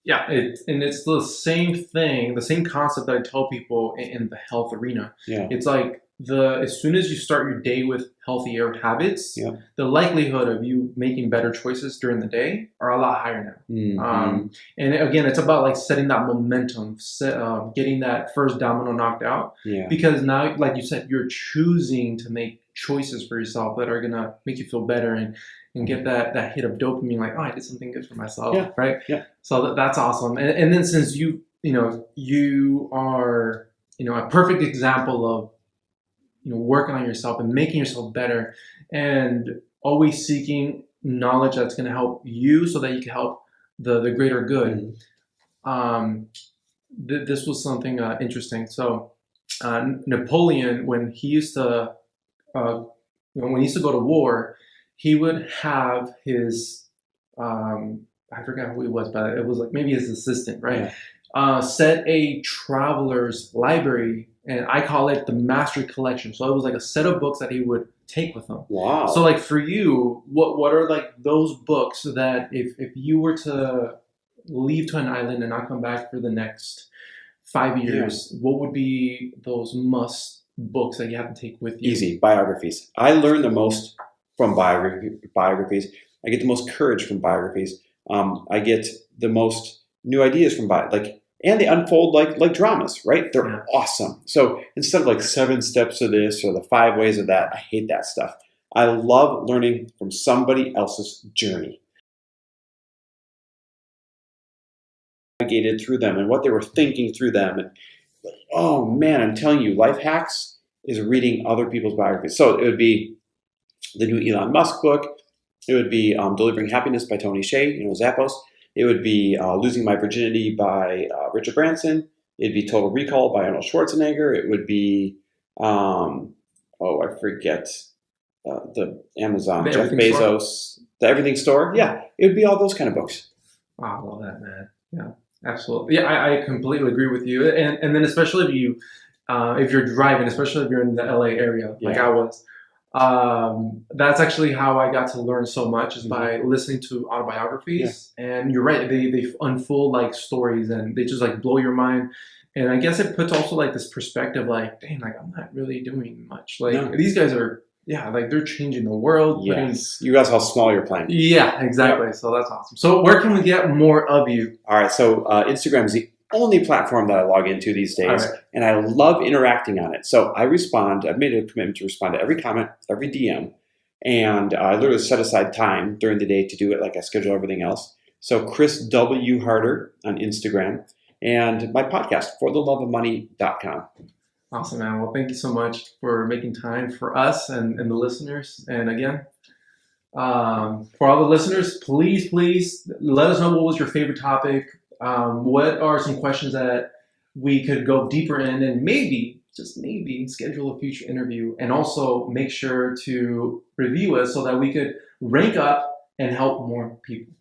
Yeah, it's the same thing, the same concept that I tell people in the health arena. Yeah. It's like as soon as you start your day with healthier habits, Yeah. the likelihood of you making better choices during the day are a lot higher now. Mm-hmm. And again, it's about like setting that momentum, getting that first domino knocked out. Yeah. Because now, like you said, you're choosing to make choices for yourself that are gonna make you feel better and get that hit of dopamine, like, oh, I did something good for myself, Yeah. right? Yeah. So that's awesome. And then since you are a perfect example of working on yourself and making yourself better and always seeking knowledge that's going to help you so that you can help the greater good. Mm-hmm. This was something interesting. So Napoleon, when he used to go to war, he would have his I forgot who he was, but it was like maybe his assistant, right? Yeah. Set a traveler's library, and I call it the mastery collection. So it was like a set of books that he would take with him. Wow. So like for you, what are like those books that if you were to leave to an island and not come back for the next 5 years, what would be those must books that you have to take with you? Easy. Biographies. I learn the most from biographies. I get the most courage from biographies. I get the most new ideas from and they unfold like dramas, right? They're awesome. So instead of like 7 steps of this or the 5 ways of that, I hate that stuff. I love learning from somebody else's journey. Navigated through them and what they were thinking through them. And oh man, I'm telling you, life hacks is reading other people's biographies. So it would be the new Elon Musk book. It would be Delivering Happiness by Tony Hsieh, Zappos. It would be Losing My Virginity by Richard Branson. It'd be Total Recall by Arnold Schwarzenegger. It would be, I forget, the Amazon, Jeff Bezos, The Everything Store. Yeah, it would be all those kind of books. Oh, I love that, man. Yeah, absolutely. Yeah, I completely agree with you. And then especially if you're driving, especially if you're in the LA area, like I was, that's actually how I got to learn so much is by listening to autobiographies. And you're right, they unfold like stories and they just like blow your mind. And I guess it puts also like this perspective like, dang, like I'm not really doing much. Like these guys are, like they're changing the world. Yes. You realize how small you're playing. Yeah, exactly. So that's awesome. So where can we get more of you? All right. So Instagram is only platform that I log into these days, All right. and I love interacting on it. So I respond. I've made a commitment to respond to every comment, every DM, and I literally set aside time during the day to do it like I schedule everything else. So Chris W. Harder on Instagram, and my podcast, fortheloveofmoney.com. Awesome, man. Well, thank you so much for making time for us and the listeners. And again, for all the listeners, please let us know what was your favorite topic. What are some questions that we could go deeper in, and maybe, just maybe, schedule a future interview. And also make sure to review us so that we could rank up and help more people.